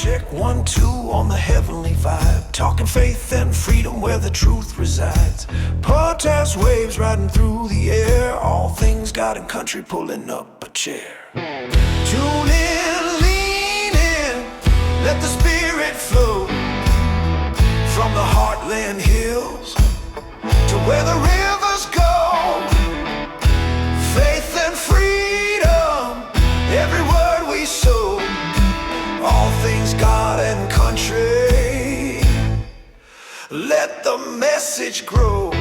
Check 1, 2 on the heavenly vibe. Talking faith and freedom where the truth resides. Protest waves riding through the air. All things God and country pulling up a chair. Tune in, lean in, let the spirit flow. From the heartland hills to where the rivers go. Faith and freedom, every word we sow. All things God and country, let the message grow.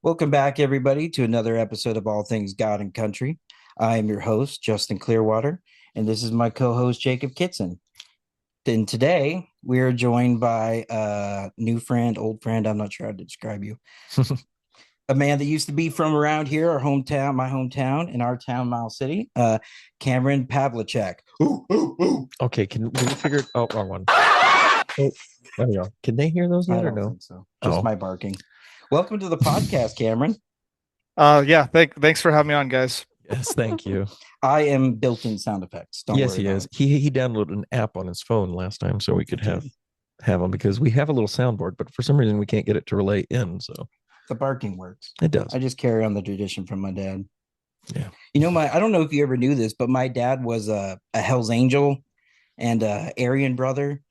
Welcome back, everybody, to another episode of All Things God and Country. I am your host, Justin Clearwater, and this is my co-host, Jacob Kitson. And today, we are joined by a new friend, old friend, I'm not sure how to describe you. A man that used to be from around here, our hometown, my hometown, in our town, Miles City, Cameron Pavlicek. Ooh, ooh, ooh. Okay, can we figure it? Oh, wrong one. Oh, there we go. Can they hear those yet or no? Think so. Just my barking. Welcome to the podcast, Cameron. Yeah, thanks for having me on, guys. Yes, thank you. I am built-in sound effects. Don't yes, worry he about is. it. He downloaded an app on his phone last time so we could have them because we have a little soundboard, but for some reason we can't get it to relay in. So The barking works. it does. I just carry on the tradition from my dad. Yeah. You know, I don't know if you ever knew this, but my dad was a Hell's Angel and a Aryan brother.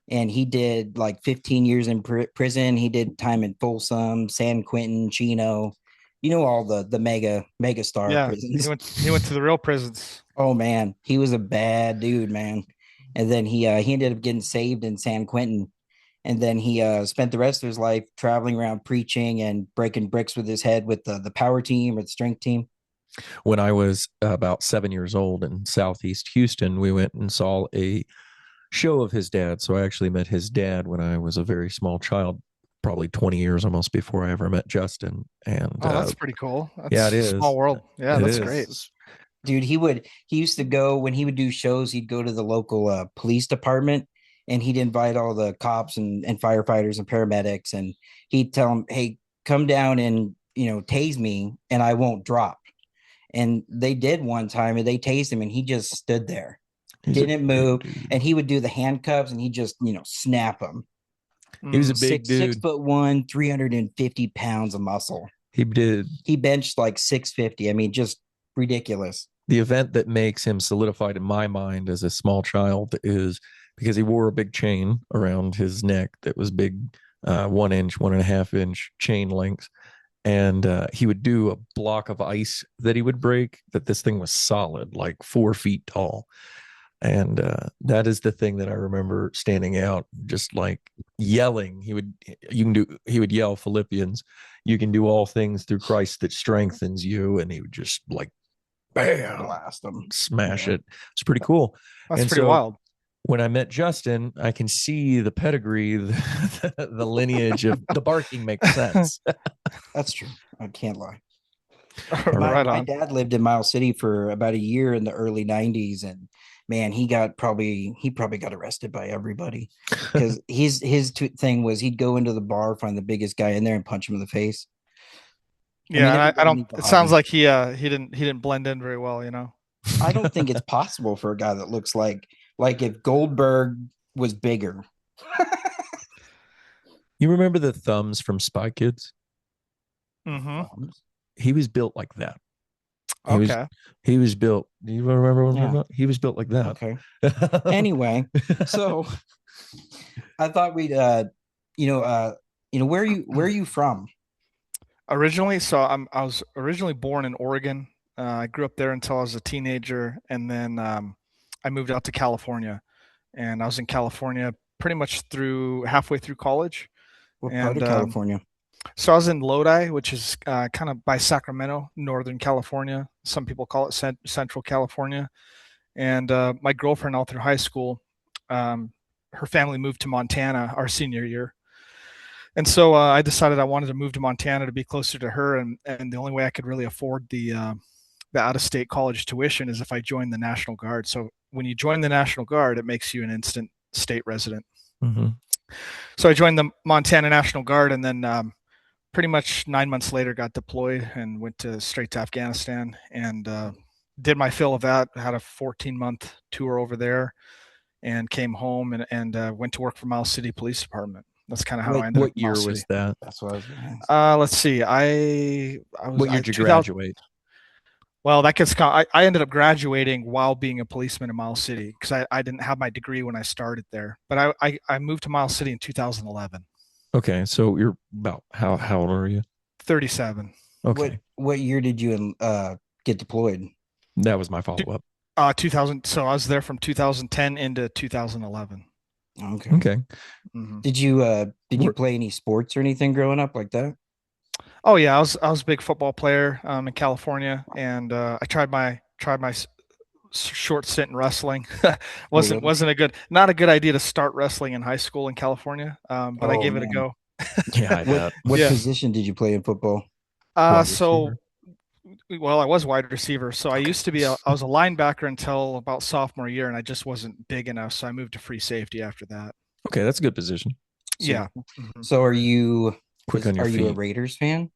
And he did like 15 years in prison. He did time in Folsom, San Quentin, Chino. You know, all the mega star prisons. He went to the real prisons. Oh man, he was a bad dude, man. And then he ended up getting saved in San Quentin. And then he spent the rest of his life traveling around preaching and breaking bricks with his head with the power team or the strength team. When I was about 7 years old in Southeast Houston, we went and saw a show of his dad. So I actually met his dad when I was a very small child, probably 20 years almost before I ever met Justin. And that's pretty cool. That's yeah, it is. Small world. Yeah, that's great. Dude, he used to go when he would do shows, he'd go to the local police department and he'd invite all the cops and firefighters and paramedics, and he'd tell them, hey, come down and, tase me and I won't drop. And they did one time and they tased him and he just stood there. Didn't move, and he would do the handcuffs and he just snap them. He was a big dude, 6'1", 350 pounds of muscle. He benched like 650. I mean, just ridiculous. The event that makes him solidified in my mind as a small child is because he wore a big chain around his neck that was big, 1 inch, 1.5 inch chain lengths. And he would do a block of ice that he would break, that this thing was solid, like 4 feet tall. And that is the thing that I remember standing out, just like yelling. He would yell Philippians, you can do all things through Christ that strengthens you. And he would just like, bam, blast them, smash it. It's pretty cool. That's pretty wild. When I met Justin, I can see the pedigree, the lineage of the barking makes sense. That's true. I can't lie. My dad lived in Miles City for about a year in the early 90s, and man, he probably got arrested by everybody because his thing was he'd go into the bar, find the biggest guy in there, and punch him in the face. Yeah, I don't. It sounds like he didn't blend in very well. I don't think it's possible for a guy that looks like if Goldberg was bigger. You remember the thumbs from Spy Kids? Mm-hmm. He was built like that. He was built. Do you remember what he was built like that? Okay. Anyway, so I thought we'd where are you from? Originally, I was originally born in Oregon. I grew up there until I was a teenager, and then I moved out to California, and I was in California pretty much halfway through college. What part of California? So I was in Lodi, which is kind of by Sacramento, Northern California. Some people call it Central California. And my girlfriend, all through high school, her family moved to Montana our senior year. And so I decided I wanted to move to Montana to be closer to her. And the only way I could really afford the out-of-state college tuition is if I joined the National Guard. So when you join the National Guard, it makes you an instant state resident. Mm-hmm. So I joined the Montana National Guard, and then pretty much 9 months later got deployed and went straight to Afghanistan. And did my fill of that. Had a 14-month tour over there, and came home and went to work for Miles City Police Department. That's kind of how I ended up What in year Miles City. was that? That's what I was gonna ask. Let's see. What year did you 2000. graduate? Well, I ended up graduating while being a policeman in Miles City because I didn't have my degree when I started there. But I moved to Miles City in 2011. Okay, so you're about how old are you? 37. Okay, What year did you get deployed? that was my follow up. 2000. So I was there from 2010 into 2011. Okay. Okay, Hmm. Did you play any sports or anything growing up like that? Oh yeah, I was a big football player in California, and I tried my short stint in wrestling. wasn't Really? wasn't a good not a good idea to start wrestling in high school in California, but I Oh gave it a man. go. yeah, I bet. What Yeah. position did you play in football? Wide So receiver. well, I was wide receiver. So I used to be I was a linebacker until about sophomore year, and I just wasn't big enough, so I moved to free safety after that. Okay, that's a good position. Yeah. So Mhm. so Quick on your are you a feet. Raiders fan?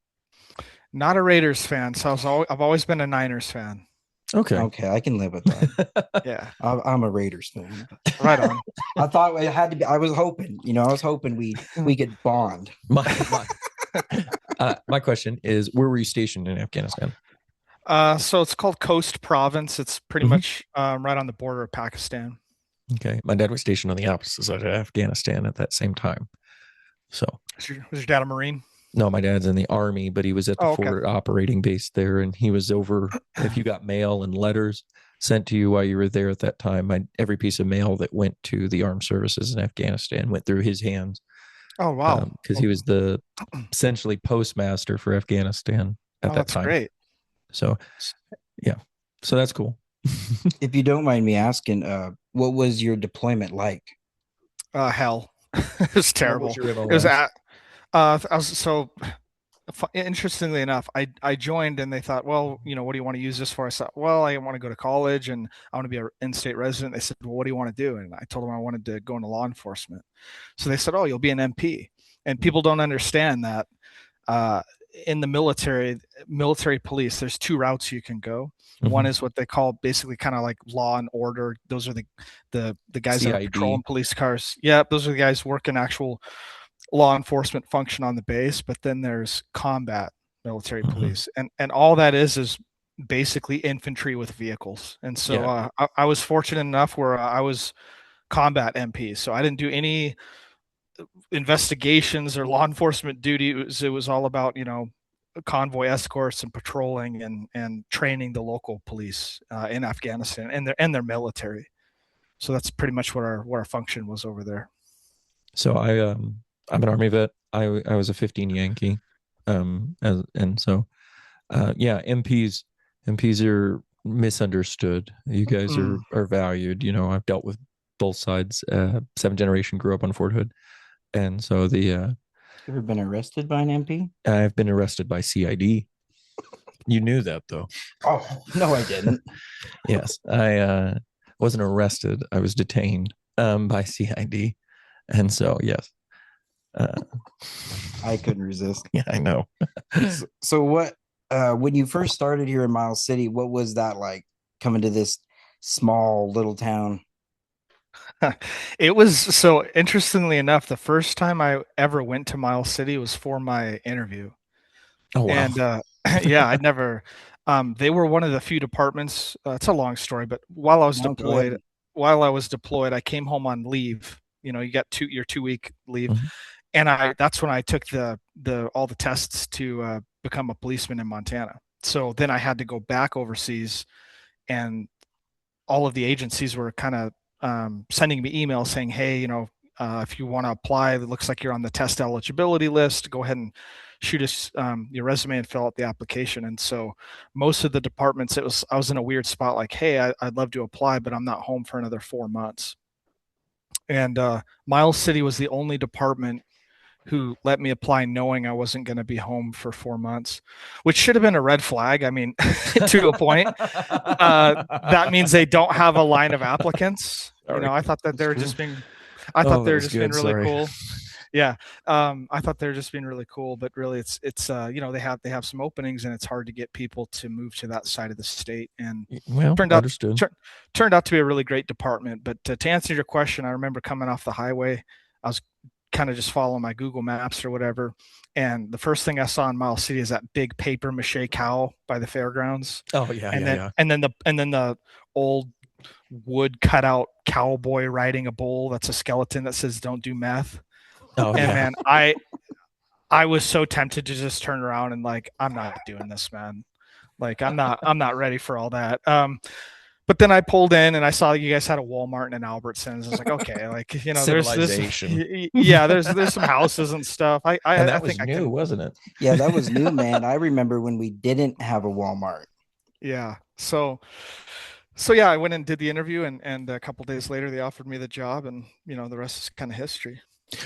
Not a Raiders fan, so I've always been a Niners fan. Okay. Okay, I can live with that. Yeah. I'm a Raiders fan. Right on. I thought it had to be. I was hoping, we could bond. my my question is, where were you stationed in Afghanistan? So it's called Coast Province. It's pretty Mhm. much right on the border of Pakistan. Okay, my dad was stationed on the opposite side of Afghanistan at that same time. So Was your dad a Marine? no, my dad's in the army, but he was at the Oh, okay. forward operating base there, and he was over. If you got mail and letters sent to you while you were there at that time, every piece of mail that went to the armed services in Afghanistan went through his hands Oh, wow. because he was the essentially postmaster for Afghanistan at Oh, that that's time. great. So yeah, so that's cool. If you don't mind me asking, what was your deployment like? Hell, it was terrible. What was your It was MLS? at, I was so interestingly enough, I joined and they thought, well, what do you want to use this for? I thought, well, I want to go to college and I want to be an in-state resident. They said, well, what do you want to do? And I told them I wanted to go into law enforcement. So they said, oh, you'll be an MP. And people don't understand that uh, in the military police, there's two routes you can go. One Mhm. is what they call basically kind of like law and order. Those are the guys that are CID. patrolling police cars. Yeah, those are the guys working actual law enforcement function on the base. But then there's combat military Mhm. police, and all that is basically infantry with vehicles. And so Yeah. I was fortunate enough where I was combat MP, so I didn't do any investigations or law enforcement duty. It was all about convoy escorts and patrolling and training the local police in Afghanistan and their military. So that's pretty much what our function was over there. So I'm an army vet. I was a 15 Yankee. And so yeah, MPs are misunderstood. You guys Mm. are valued. I've dealt with both sides. Seventh generation, grew up on Fort Hood, and so Ever been arrested by an MP? I've been arrested by CID. You knew that though. Oh no, I didn't. Yes, I wasn't arrested. I was detained by CID, and so yes, I couldn't resist. yeah, I know. So what? When you first started here in Miles City, what was that like coming to this small little town? It was so interestingly enough, the first time I ever went to Miles City was for my interview. Oh wow. And yeah, I'd never they were one of the few departments. It's a long story, but No, go ahead. while I was deployed, I came home on leave. You got your 2 week leave, Mhm. and that's when I took the all the tests to become a policeman in Montana. So then I had to go back overseas, and all of the agencies were kind of sending me emails saying, hey, if you want to apply, it looks like you're on the test eligibility list. Go ahead and shoot us your resume and fill out the application. And so most of the departments, I was in a weird spot like, hey, I'd love to apply, but I'm not home for another 4 months. And Miles City was the only department who let me apply knowing I wasn't going to be home for 4 months, which should have been a red flag. I mean, to a point. That means they don't have a line of applicants. Sorry. I thought that That's they were true. just being, I Oh, thought that they were was just being good. really Sorry. cool. Yeah. I thought they were just being really cool, but really it's they have some openings, and it's hard to get people to move to that side of the state. And Well, turned out understood. turned out to be a really great department. But to answer your question, I remember coming off the highway. I was kind of just following my Google Maps or whatever, and the first thing I saw in Miles City is that big paper mache cow by the fairgrounds, Oh yeah, and yeah, then yeah. the old wood cutout cowboy riding a bull that's a skeleton that says "Don't do meth." Oh And yeah. man, I was so tempted to just turn around and like, I'm not doing this, man. Like I'm not ready for all that. But then I pulled in and I saw you guys had a Walmart and an Albertsons. I was like, okay, like there's Civilization. yeah, there's some houses and stuff. And I that was think I new, can. wasn't it? Yeah, that was new, man. I remember when we didn't have a Walmart. Yeah. So yeah, I went and did the interview, and a couple days later they offered me the job, and the rest is kind of history.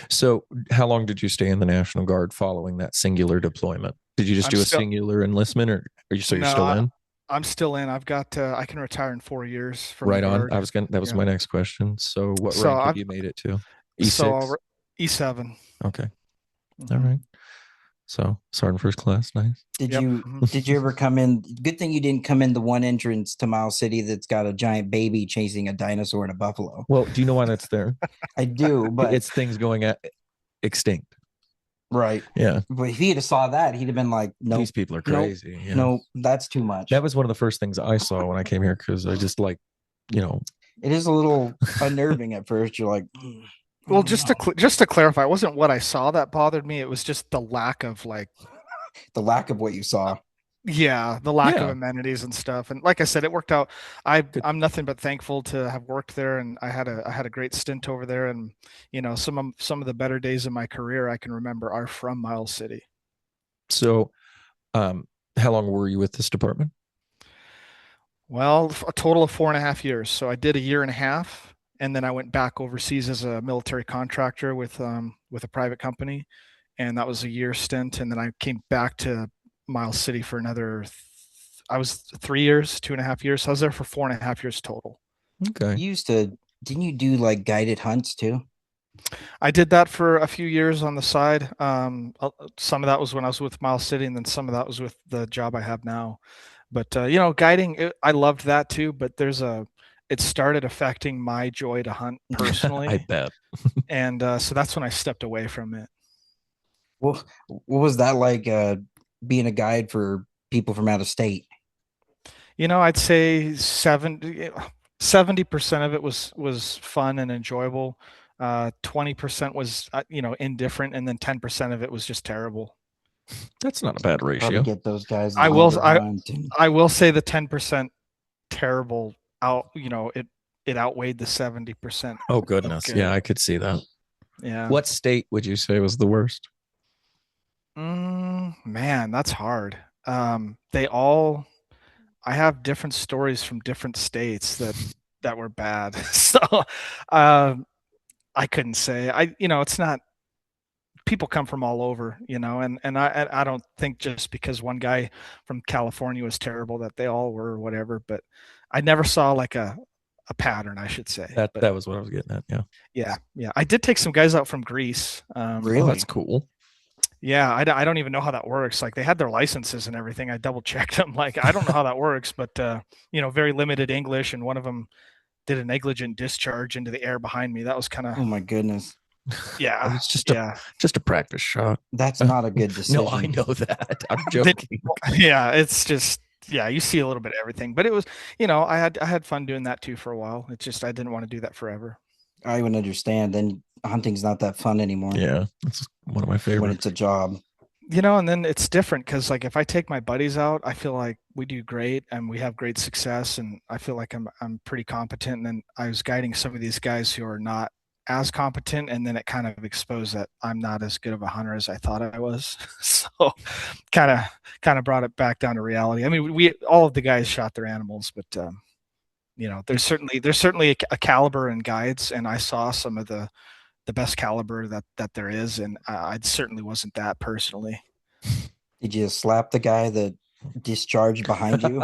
So, how long did you stay in the National Guard following that singular deployment? Did you just I'm do a still singular enlistment, or are you so you're no, still in? I'm still in. I've got I can retire in 4 years from the Right on. guard. I was gonna. That was Yeah. my next question. So, what So rank have I've you made it to? so E6. E7. Okay. All Mhm. right. So, sergeant first class. Nice. Did Yep. you Mhm. did you ever come in? Good thing you didn't come in the one entrance to Miles City that's got a giant baby chasing a dinosaur and a buffalo. Well, do you know why that's there? I do, but It's things going at extinct. right. Yeah. But if he'd have saw that, he'd have been like, nope, These people are nope, crazy. Yeah. nope, that's too much. That was one of the first things I saw when I came here because I just like, you know, It is a little unnerving at first. You're like, Well, oh, just no. to clarify, it wasn't what I saw that bothered me. It was just the lack of like, The lack of what you saw. yeah, the lack of Yeah. amenities and stuff. And like I said, it worked out. Good. I'm nothing but thankful to have worked there, and I had a great stint over there. And some of the better days of my career I can remember are from Miles City. So, how long were you with this department? Well, a total of 4.5 years. So I did a year and a half, and then I went back overseas as a military contractor with a private company, and that was a year stint. And then I came back to Miles City for another. I was 3 years, 2.5 years. So I was there for 4.5 years total. Okay. You used to, didn't you do like guided hunts too? I did that for a few years on the side. Some of that was when I was with Miles City, and then some of that was with the job I have now. But guiding, I loved that too. But it started affecting my joy to hunt I personally, bet. and so that's when I stepped away from it. Well, what was that like being a guide for people from out of state? I'd say 70% of it was fun and enjoyable. 20% was indifferent, and then 10% of it was just terrible. That's not a bad Probably ratio. get those guys. I will I hunt and, I will say the 10% terrible it outweighed the 70%. Oh goodness. good. Yeah, I could see that. Yeah. What state would you say was the worst? Man, that's hard. They all I have different stories from different states that were bad. So, um, I couldn't say. It's not people come from all over, and I don't think just because one guy from California was terrible that they all were or whatever, but I never saw like a pattern, I should say. That But that was what I was getting at. Yeah. yeah. I did take some guys out from Greece. Oh, Really? that's cool. Yeah, I don't even know how that works. Like they had their licenses and everything. I double checked them. Like I don't know how that works, but very limited English, and one of them did a negligent discharge into the air behind me. That was kind of oh my goodness. yeah, It's just yeah, just a practice shot. That's not a good decision. No, I know that. I'm joking. yeah. It's just yeah, you see a little bit of everything, but it was I had fun doing that too for a while. It's just I didn't want to do that forever. I would understand. Then hunting's not that fun anymore Yeah, that's one of my when favorites. it's a job. And then it's different because like if I take my buddies out, I feel like we do great and we have great success, and I feel like I'm pretty competent. And then I was guiding some of these guys who are not as competent, and then it kind of exposed that I'm not as good of a hunter as I thought I was. So kind of brought it back down to reality. I mean, we all of the guys shot their animals, but there's certainly a caliber in guides, and I saw some of the best caliber that there is, and I certainly wasn't that personally. Did you slap the guy that discharged behind you?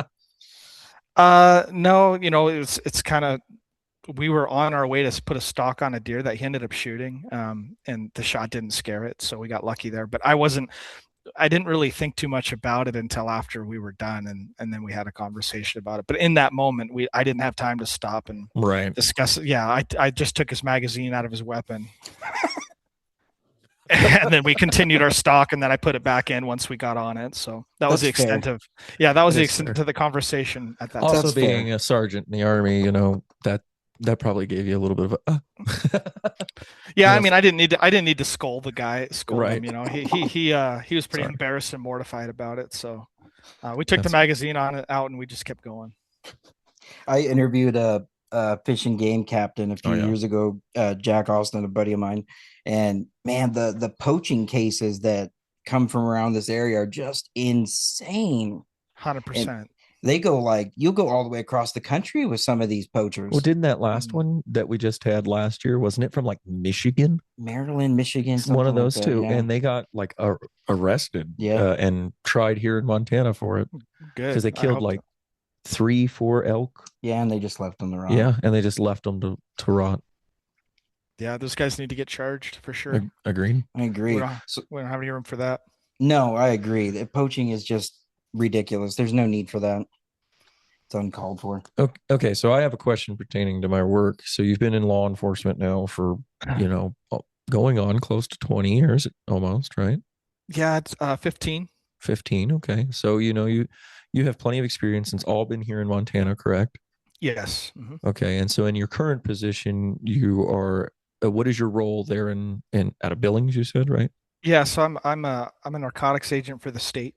No, it's kind of we were on our way to put a stalk on a deer that he ended up shooting, and the shot didn't scare it, so we got lucky there. But I didn't really think too much about it until after we were done, and then we had a conversation about it. But in that moment, I didn't have time to stop and Right. discuss it. Yeah, I just took his magazine out of his weapon. And then we continued our stalk, and then I put it back in once we got on it. So that was That's the extent fair. of, that was That the is extent fair. of the conversation at that time. Also, That's being fair. a sergeant in the army, that probably gave you a little bit of Yeah, I so- mean, I didn't need to scold Right. him. He was pretty Sorry. embarrassed and mortified about it. So we took the That's magazine on it out, and we just kept going. I interviewed a fish and game captain a few Oh, yeah. years ago, Jack Austin, a buddy of mine, and man, the poaching cases that come from around this area are just insane. And 100%. they go like you'll go all the way across the country with some of these poachers. Well, didn't that last Mhm. one that we just had last year, wasn't it from like Michigan? Maryland, Michigan, It's one something of like those that. two. Yeah. And they got like arrested Yeah. and tried here in Montana for it Good. because they I killed hope like so. 3, 4 elk. Yeah, and they just left them around. Yeah. And they just left them to rot. Yeah, those guys need to get charged for sure. Agreed. I agree. So, We don't have any room for that. no, I agree. That poaching is just ridiculous. There's no need for that. It's uncalled for. Okay. So I have a question pertaining to my work. So you've been in law enforcement now for, going on close to 20 years almost, right? Yeah, it's 15. 15. Okay. So, you have plenty of experience and it's all been here in Montana, correct? Yes. Mm-hmm. Okay. And so in your current position, you are, what is your role there in out of Billings, you said, right? Yeah, so I'm a narcotics agent for the state.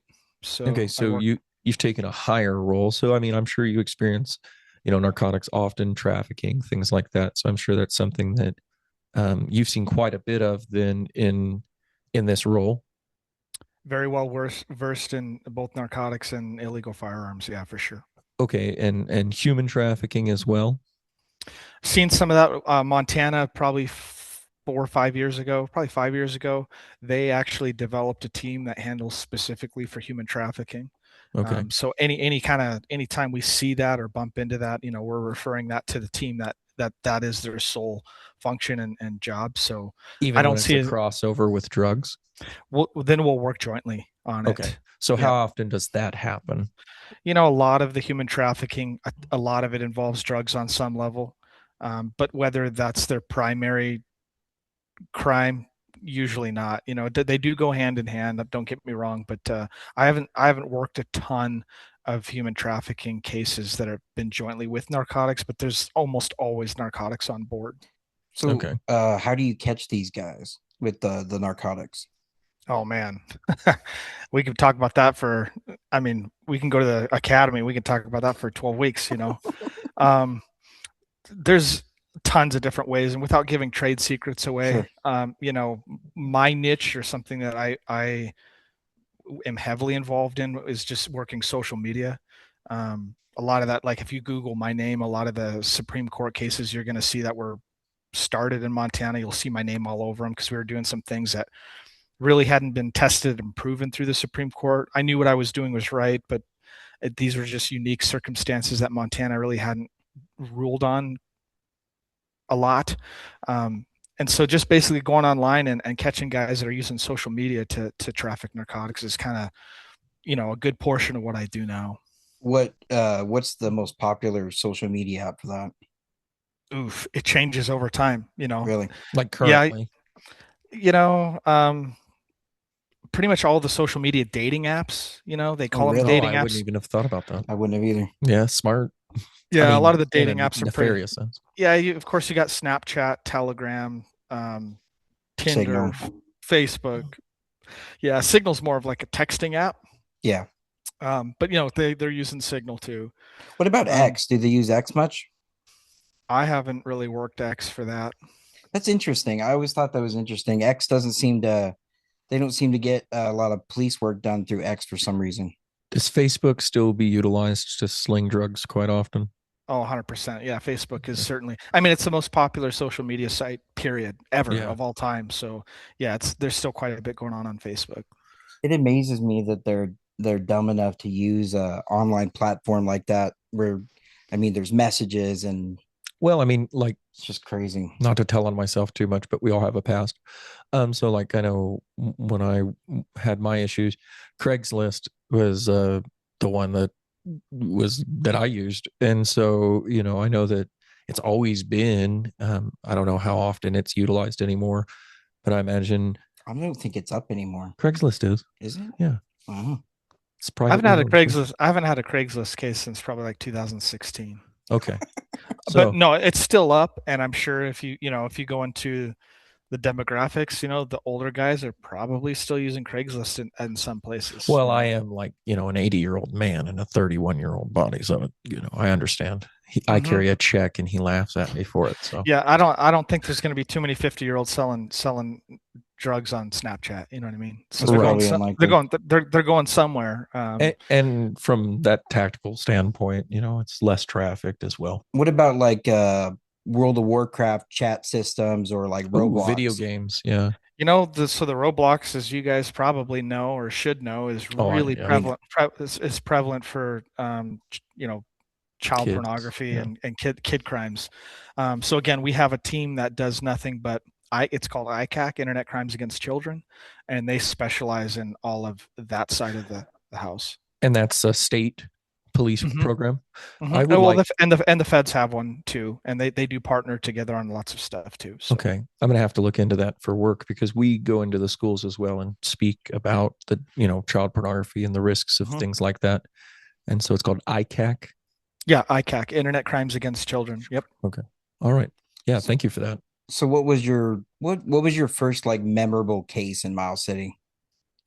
Okay. So I So work. you've taken a higher role. So, I mean, I'm sure you experience, narcotics often, trafficking, things like that. So I'm sure that's something that you've seen quite a bit of then in this role. Very well versed in both narcotics and illegal firearms. Yeah, for sure. Okay. And human trafficking as well. Seen some of that. Montana, probably 4 or 5 years ago, probably 5 years ago, they actually developed a team that handles specifically for human trafficking. Okay. So anytime we see that or bump into that, we're referring that to the team that is their sole function and job. So I Even when don't it's see a it. crossover with drugs. Then we'll work jointly on Okay. it. So Yeah. how often does that happen? A lot of the human trafficking, a lot of it involves drugs on some level. But whether that's their primary crime, usually not. They do go hand in hand. Don't get me wrong, but I haven't worked a ton of human trafficking cases that have been jointly with narcotics, but there's almost always narcotics on board. So, Okay. how do you catch these guys with the narcotics? Oh man, we could talk about that for. I mean, we can go to the academy. We can talk about that for 12 weeks. Um, there's tons of different ways, and without giving trade secrets away, my niche or something that I am heavily involved in is just working social media. A lot of that, like if you Google my name, a lot of the Supreme Court cases you're going to see that were started in Montana. You'll see my name all over them because we were doing some things that really hadn't been tested and proven through the Supreme Court. I knew what I was doing was right, but these were just unique circumstances that Montana really hadn't ruled on a lot. And so just basically going online and catching guys that are using social media to traffic narcotics is kind of, a good portion of what I do now. What's the most popular social media app for that? Oof, it changes over time, Really? Like Yeah, currently. pretty much all the social media dating apps, they call them really? Oh, dating I wouldn't apps. even have thought about that. I wouldn't have either. Yeah, smart. Yeah, I mean, a lot of the in dating a apps are pretty. nefarious sense. Yeah, of course you got Snapchat, Telegram, Tinder, Signal. Facebook. Yeah, Signal's more of like a texting app. Yeah. But they're using Signal too. What about Um, X? Do they use X much? I haven't really worked X for that. That's interesting. I always thought that was interesting. X doesn't seem to. They don't seem to get a lot of police work done through X for some reason. Does Facebook still be utilized to sling drugs quite often? Oh, 100%. Yeah, Facebook is certainly. I mean, it's the most popular social media site, period, ever Yeah. of all time. So, yeah, there's still quite a bit going on Facebook. It amazes me that they're dumb enough to use a online platform like that where, I mean, there's messages and Well, I mean, like, It's just crazy. not to tell on myself too much, but we all have a past. So like I know when I had my issues, Craigslist was the one that I used. And so, I know that it's always been, I don't know how often it's utilized anymore, but I imagine I don't think it's up anymore. Craigslist is. Is it? Yeah. Wow. It's I haven't privately had a owned. Craigslist. I haven't had a Craigslist case since probably like 2016. Okay. But So, no, it's still up, and I'm sure if you go into the demographics, the older guys are probably still using Craigslist in some places. well, I am like, an 80-year-old man in a 31-year-old body. So, I understand. I Mhm. carry a check and he laughs at me for it. So, Yeah, I don't think there's going to be too many 50-year-olds selling drugs on Snapchat. You know what I mean? So It's they're right. going probably unlikely. they're going somewhere. And from that tactical standpoint, it's less trafficked as well. What about like World of Warcraft chat systems or like Ooh, video Roblox? games. Yeah. So the Roblox, as you guys probably know or should know, is Oh, really yeah. is prevalent for child Kids. pornography Yeah. and kid crimes. So again, we have a team that does nothing but it's called ICAC, Internet Crimes Against Children, and they specialize in all of that side of the house. And that's a state police Mm-hmm. program. Mm-hmm. I would Oh, well, like, the feds have one too, and they do partner together on lots of stuff too. So. okay, I'm going to have to look into that for work because we go into the schools as well and speak about the, child pornography and the risks of Mm-hmm. things like that. And so it's called ICAC. Yeah, ICAC, Internet Crimes Against Children. Yep. Okay. All right. Yeah. Thank you for that. So what was your first like memorable case in Miles City?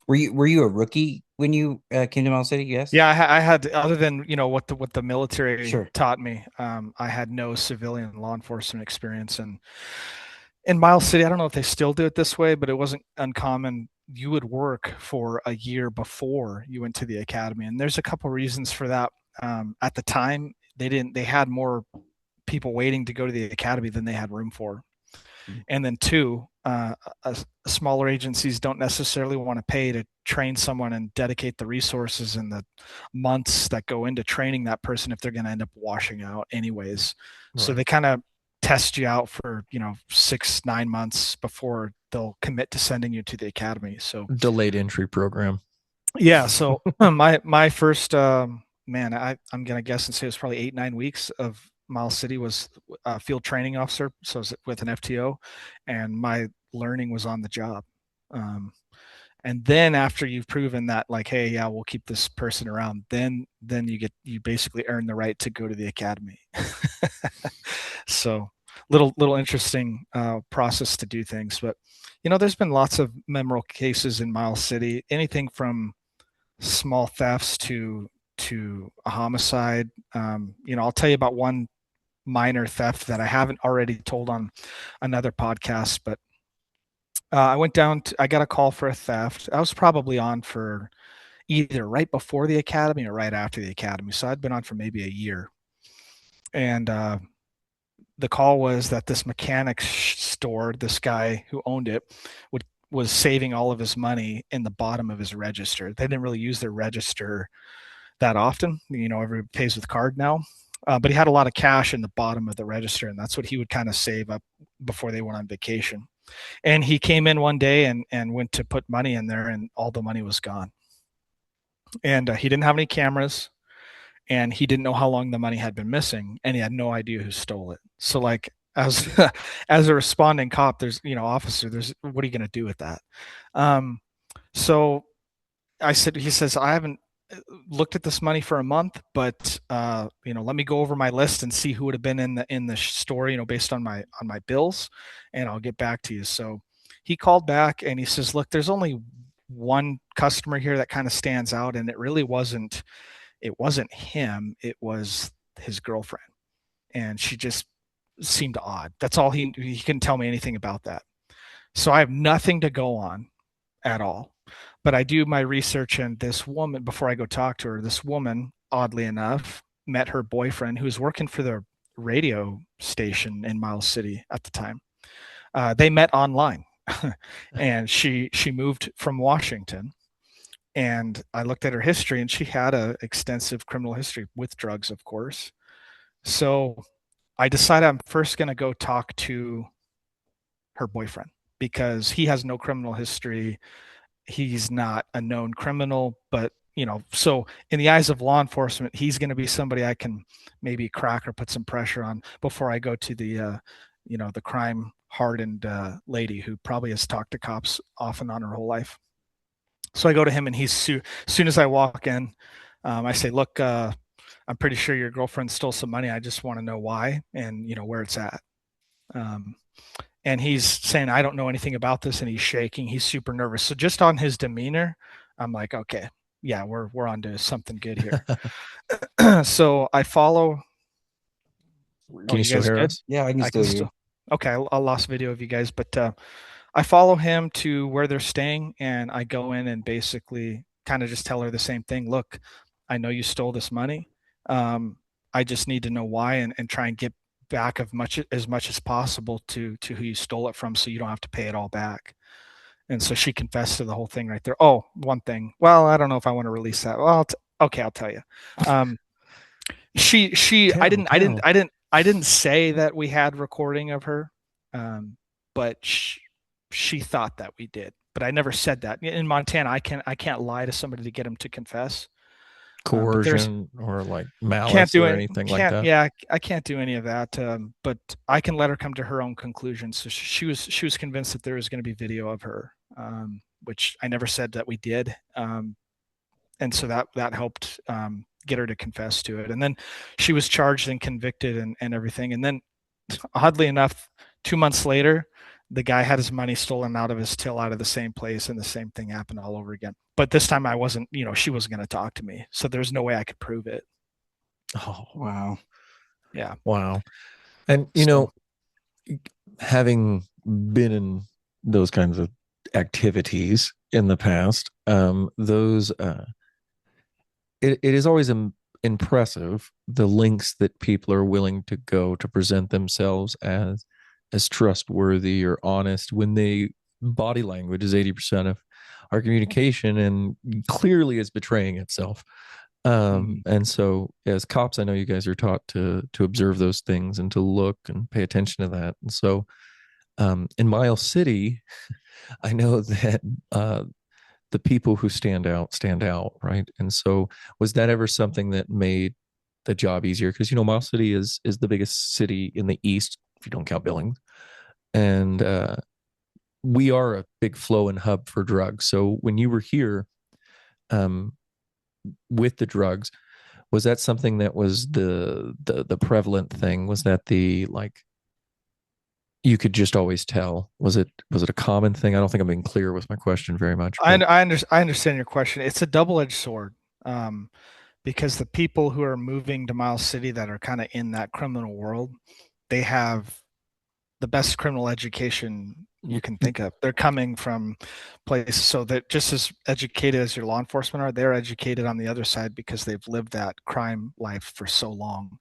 Were you a rookie when you came to Miles City? Yes. Yeah, I had other than what the military Sure. taught me. I had no civilian law enforcement experience, and in Miles City, I don't know if they still do it this way, but it wasn't uncommon. You would work for a year before you went to the academy, and there's a couple reasons for that. At the time, they had more people waiting to go to the academy than they had room for. And then two, smaller agencies don't necessarily want to pay to train someone and dedicate the resources and the months that go into training that person if they're going to end up washing out anyways. So Right. they kind of test you out for 6-9 months before they'll commit to sending you to the academy. So Delayed entry program. yeah, so my first man, I'm gonna guess and say it was probably 8-9 weeks of Miles City was a field training officer, so I was with an FTO, and my learning was on the job. Um, and then after you've proven that, like, hey, yeah, we'll keep this person around, then you basically earn the right to go to the academy. So little interesting process to do things, but there's been lots of memorable cases in Miles City, anything from small thefts to a homicide. I'll tell you about one minor theft that I haven't already told on another podcast, but I got a call for a theft. I was probably on for either right before the academy or right after the academy. So I'd been on for maybe a year. And the call was that this mechanic store, this guy who owned it, was saving all of his money in the bottom of his register. They didn't really use their register that often. Everybody pays with card now. But he had a lot of cash in the bottom of the register, and that's what he would kind of save up before they went on vacation. And he came in one day and went to put money in there, and all the money was gone. And he didn't have any cameras, and he didn't know how long the money had been missing, and he had no idea who stole it. So, like, as as a responding cop, there's officer, there's what are you going to do with that? So he says, I haven't looked at this money for a month, but let me go over my list and see who would have been in the store, based on my bills, and I'll get back to you. So he called back and he says, look, there's only one customer here that kind of stands out, and it wasn't him, it was his girlfriend, and she just seemed odd. That's all. He couldn't tell me anything about that. So I have nothing to go on at all. But I do my research, and this woman, before I go talk to her, this woman, oddly enough, met her boyfriend who was working for the radio station in Miles City at the time. They met online, and she moved from Washington. And I looked at her history, and she had an extensive criminal history with drugs, of course. So I decided I'm first going to go talk to her boyfriend because he has no criminal history. He's not a known criminal, but so in the eyes of law enforcement, he's going to be somebody I can maybe crack or put some pressure on before I go to the crime hardened lady who probably has talked to cops off and on her whole life. So I go to him, and as soon as I walk in, I say, "Look, I'm pretty sure your girlfriend stole some money. I just want to know why and where it's at." Um, and he's saying, "I don't know anything about this," and he's shaking. He's super nervous. So just on his demeanor, I'm like, "Okay, yeah, we're on to something good here." So I follow. Can you You still guys hear good? us? Yeah, I can I still can hear you. still. Okay, I lost video of you guys, but I follow him to where they're staying, and I go in and basically kind of just tell her the same thing. Look, I know you stole this money. Um, I just need to know why, and try and get back as much as possible to who you stole it from, so you don't have to pay it all back. And so she confessed to the whole thing right there. Oh, one thing. Well, I don't know if I want to release that. Well, okay, I'll tell you. Um, she Tell, tell. I didn't say that we had recording of her, um, but she thought that we did, but I never said that. In Montana, I can't lie to somebody to get them to confess. But there's Coercion or like can't malice do or it. anything like Can't that? Yeah, I can't do any of that. But I can let her come to her own conclusions. So she was convinced that there was going to be video of her, which I never said that we did. And so that helped get her to confess to it. And then she was charged and convicted and everything. And then, oddly enough, 2 months later, the guy had his money stolen out of his till out of the same place, and the same thing happened all over again. But this time, I wasn't. She wasn't going to talk to me, so there's no way I could prove it. Oh, Wow. Yeah. wow. And So having been in those kinds of activities in the past, those it is always impressive the lengths that people are willing to go to present themselves as trustworthy or honest when they body language is 80% of our communication and clearly is betraying itself. And so as cops, I know you guys are taught to observe those things and to look and pay attention to that. And so in Miles City, I know that the people who stand out, right? And so was that ever something that made the job easier? Because Miles City is the biggest city in the East, if you don't count Billings. And we are a big flow and hub for drugs. So when you were here um, with the drugs, was that something that was the prevalent thing? Was that the like you could just always tell? Was it a common thing? I don't think I'm being clear with my question very much, but I understand your question. It's a double-edged sword, um, because the people who are moving to Miles City that are kind of in that criminal world, they have the best criminal education you can think of. They're coming from places so that just as educated as your law enforcement are, they're educated on the other side because they've lived that crime life for so long.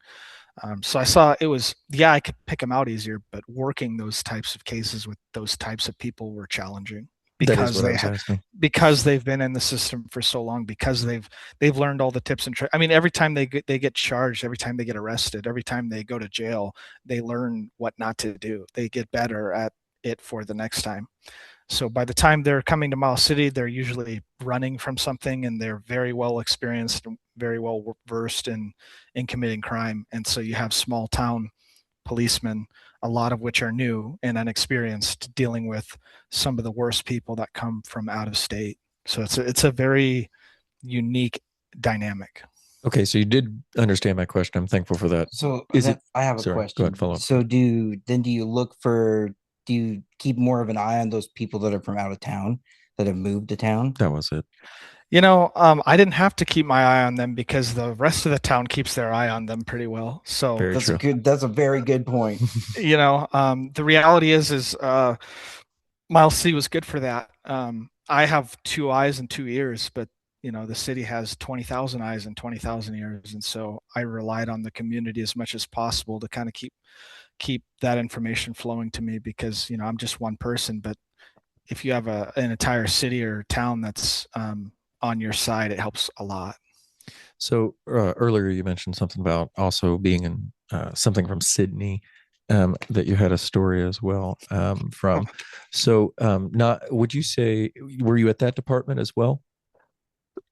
So I saw it was, yeah, I could pick them out easier, but working those types of cases with those types of people were challenging that is because what I was asking. because they've been in the system for so long, because they've learned all the tips and tricks. I mean, every time they get charged, every time they get arrested, every time they go to jail, they learn what not to do. They get better at it for the next time. So by the time they're coming to Miles City, they're usually running from something, and they're very well experienced and very well versed in committing crime. And so you have small town policemen, a lot of which are new and unexperienced, dealing with some of the worst people that come from out of state. So it's a very unique dynamic. Okay, so you did understand my question. I'm thankful for that. So Is then it? I have a Sorry, go ahead. question. Follow up. So do you keep more of an eye on those people that are from out of town that have moved to town? That was it. I didn't have to keep my eye on them because the rest of the town keeps their eye on them pretty well. So, Very true. That's a very good point. the reality is Miles City was good for that. I have two eyes and two ears, but the city has 20,000 eyes and 20,000 ears, and so I relied on the community as much as possible to kind of keep that information flowing to me because I'm just one person, but if you have an entire city or town that's on your side, it helps a lot. So earlier you mentioned something about also being something from Sydney that you had a story as well from. So, not would you say were you at that department as well?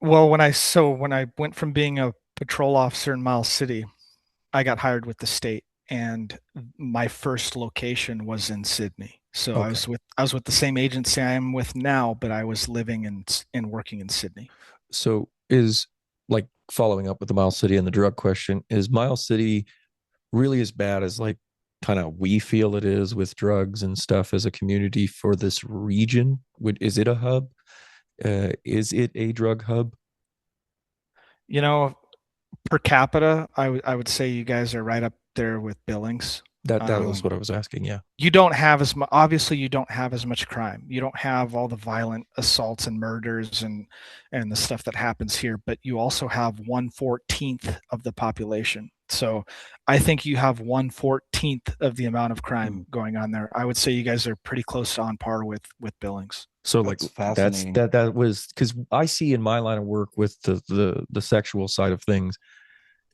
Well, when I went from being a patrol officer in Miles City, I got hired with the state, and my first location was in Sydney. So I Okay. was with the same agency I am with now, but I was living and working in Sydney. So is like following up with the Miles City and the drug question, is Miles City really as bad as like kind of we feel it is with drugs and stuff as a community for this region? Is it a hub? Is it a drug hub? You know, per capita, I would say you guys are right up there with Billings. That was Um, what I was asking. Yeah. you don't have as much, obviously you don't have as much crime. You don't have all the violent assaults and murders and the stuff that happens here, but you also have 1/14th of the population. So I think you have 1/14th of the amount of crime Mm, going on there. I would say you guys are pretty close to on par with Billings. So like that's fascinating. that was because I see in my line of work with the sexual side of things,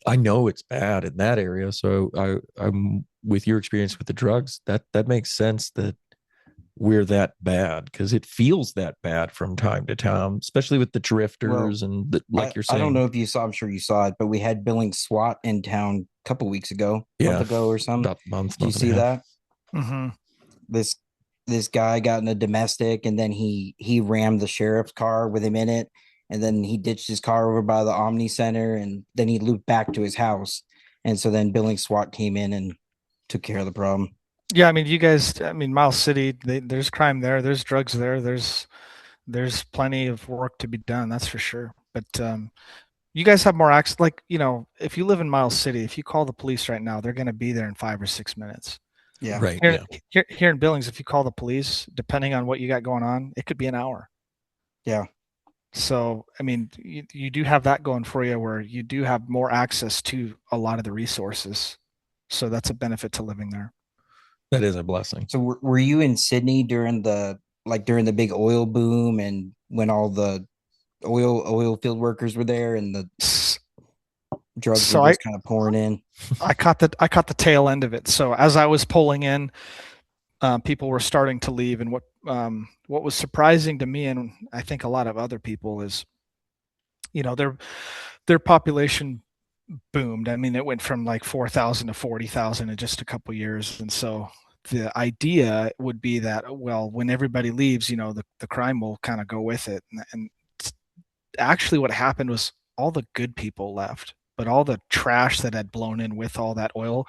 I know it's bad in that area. So I'm with your experience with the drugs, that makes sense that we're that bad because it feels that bad from time to time, especially with the Well, drifters and like you're I don't know saying. if you saw, I'm sure you saw it, but we had Billings SWAT in town a couple weeks ago, month Yeah, ago or something. about month, Did you month and a see half. that? Hmm. This this guy got in a domestic and then he rammed the sheriff's car with him in it, and then he ditched his car over by the Omni Center, and then he looped back to his house. And so then Billings SWAT came in and took care of the problem. Yeah, I mean, you guys, I mean, Miles City, there's crime there, there's drugs there, there's plenty of work to be done, that's for sure. But you guys have more access. Like, if you live in Miles City, if you call the police right now, they're going to be there in 5 or 6 minutes. Yeah. Right. Here, Yeah. here in Billings, if you call the police, depending on what you got going on, it could be an hour. Yeah. So, I mean, you do have that going for you where you do have more access to a lot of the resources. So that's a benefit to living there. That is a blessing. So were you in Sydney during the big oil boom and when all the oil field workers were there and the drugs were So I, just kind of pouring in? I caught the tail end of it. So as I was pulling in, people were starting to leave, and what was surprising to me, and I think a lot of other people, is their population boomed. I mean, it went from like 4,000 to 40,000 in just a couple years, and so the idea would be that, well, when everybody leaves, the crime will kind of go with it, and actually what happened was all the good people left, but all the trash that had blown in with all that oil,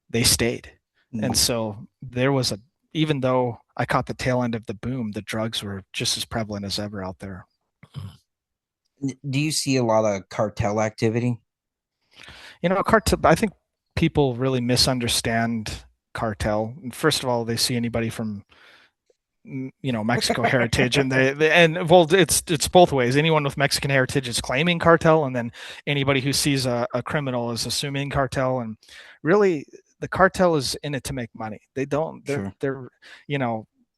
they stayed. And Mm. so there was even though I caught the tail end of the boom, the drugs were just as prevalent as ever out there. Do you see a lot of cartel activity? Cartel, I think people really misunderstand cartel. First of all, they see anybody from Mexico heritage, and and well, it's both ways. Anyone with Mexican heritage is claiming cartel, and then anybody who sees a criminal is assuming cartel. And really, the cartel is in it to make money. They don't. Sure. They're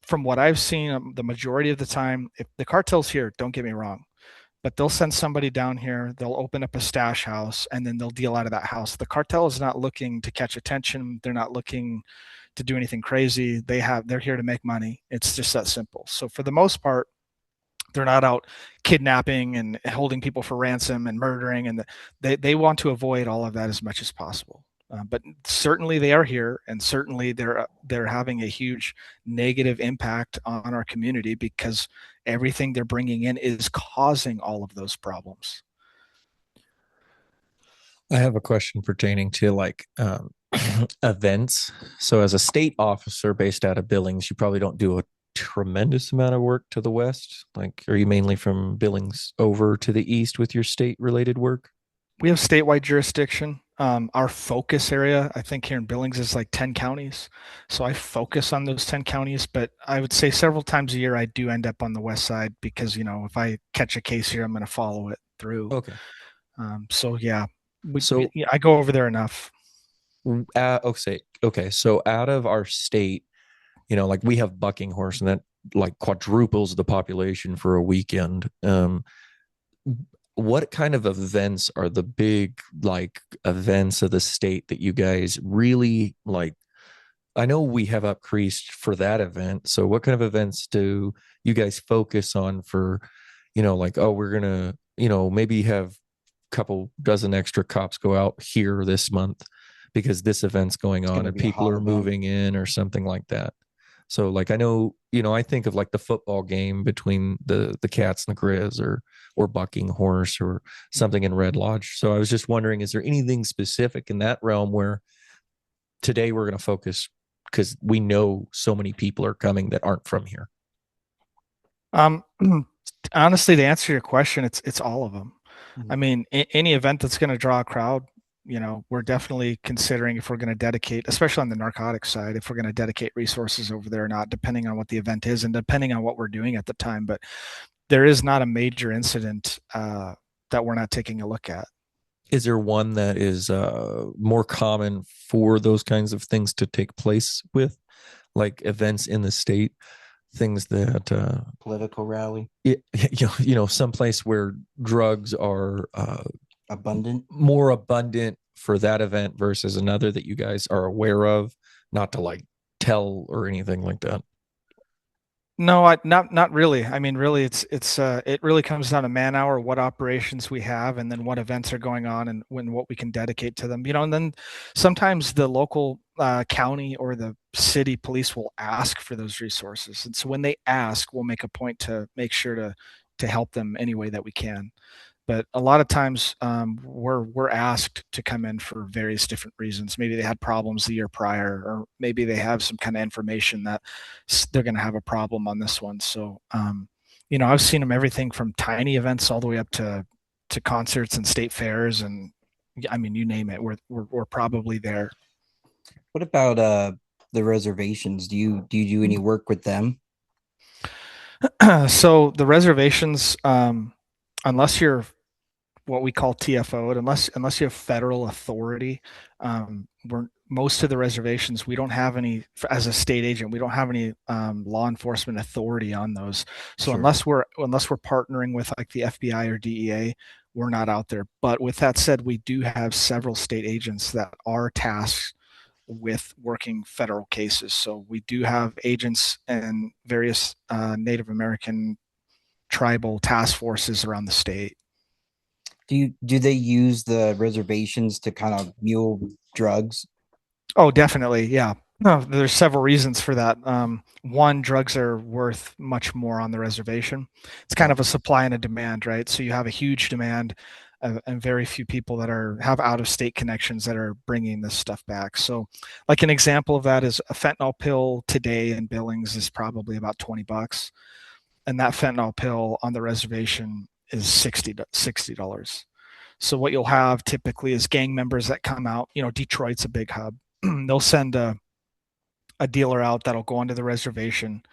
from what I've seen, the majority of the time, if the cartel's here, don't get me wrong, but they'll send somebody down here, they'll open up a stash house, and then they'll deal out of that house. The cartel is not looking to catch attention. They're not looking to do anything crazy. They're here to make money. It's just that simple. So for the most part, they're not out kidnapping and holding people for ransom and murdering, and they want to avoid all of that as much as possible. But certainly they are here, and certainly they're having a huge negative impact on our community because everything they're bringing in is causing all of those problems. I have a question pertaining to like events. So, as a state officer based out of Billings, you probably don't do a tremendous amount of work to the west. Like, are you mainly from Billings over to the east with your state related work? We have statewide jurisdiction. Our focus area, I think, here in Billings is like 10 counties. So I focus on those 10 counties, but I would say several times a year I do end up on the west side because, if I catch a case here, I'm going to follow it through. Okay. So yeah, So, yeah, I go over there enough. okay. So, out of our state, like we have bucking horse and that like quadruples the population for a weekend. what kind of events are the big like events of the state that you guys really like? I know we have up creased for that event. So what kind of events do you guys focus on for, like, oh, we're gonna, maybe have a couple dozen extra cops go out here this month because this event's going It's on going to and be a people hot are event. moving in or something like that. So like I know, I think of like the football game between the Cats and the Grizz or Bucking Horse or something in Red Lodge. So I was just wondering, is there anything specific in that realm where today we're going to focus because we know so many people are coming that aren't from here? Um, honestly, to answer your question, it's all of them. I Mhm. mean, any event that's going to draw a crowd, we're definitely considering if we're going to dedicate, especially on the narcotics side, if we're going to dedicate resources over there or not, depending on what the event is and depending on what we're doing at the time. But there is not a major incident that we're not taking a look at. Is there one that is more common for those kinds of things to take place with, like events in the state, things that Political rally, someplace where drugs are abundant. more abundant for that event versus another that you guys are aware of, not to like tell or anything like that? No, not really. I mean, really, it really comes down to man hour, what operations we have, and then what events are going on, and when what we can dedicate to them. And then sometimes the local county or the city police will ask for those resources, and so when they ask, we'll make a point to make sure to help them any way that we can. But a lot of times we're asked to come in for various different reasons. Maybe they had problems the year prior, or maybe they have some kind of information that they're going to have a problem on this one. So I've seen them everything from tiny events all the way up to concerts and state fairs, and I mean, you name it, we're probably there. What about the reservations? Do you do any work with them? So the reservations, unless you're what we call TFO, unless you have federal authority, we're most of the reservations we don't have any as a state agent. We don't have any law enforcement authority on those. So Sure. unless we're partnering with like the FBI or DEA, we're not out there. But with that said, we do have several state agents that are tasked with working federal cases. So we do have agents and various Native American tribal task forces around the state. Do they use the reservations to kind of mule drugs? Oh, definitely. Yeah. No, there's several reasons for that. One, drugs are worth much more on the reservation. It's kind Yeah, of a supply and a demand, right? So you have a huge demand and very few people that have out of state connections that are bringing this stuff back. So, like an example of that is a fentanyl pill today in Billings is probably about $20, and that fentanyl pill on the reservation is $60. So what you'll have typically is gang members that come out. Detroit's a big hub. They'll send a dealer out that'll go onto the reservation.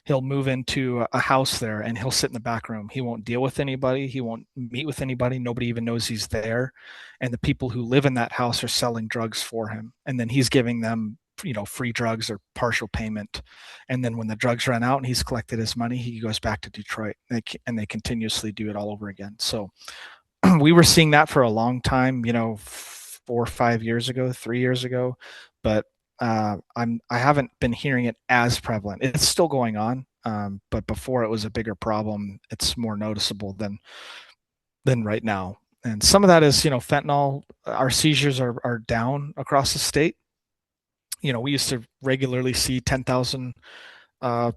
He'll move into a house there and he'll sit in the back room. He won't deal with anybody. He won't meet with anybody. Nobody even knows he's there. And the people who live in that house are selling drugs for him. And then he's giving them, free drugs or partial payment. And then when the drugs run out and he's collected his money, he goes back to Detroit, and they continuously do it all over again. So we were seeing that for a long time, 4 or 5 years ago, 3 years ago, but I haven't been hearing it as prevalent. It's still going on, but before it was a bigger problem. It's more noticeable than right now. And some of that is, fentanyl. Our seizures are down across the state. We used to regularly see 10,000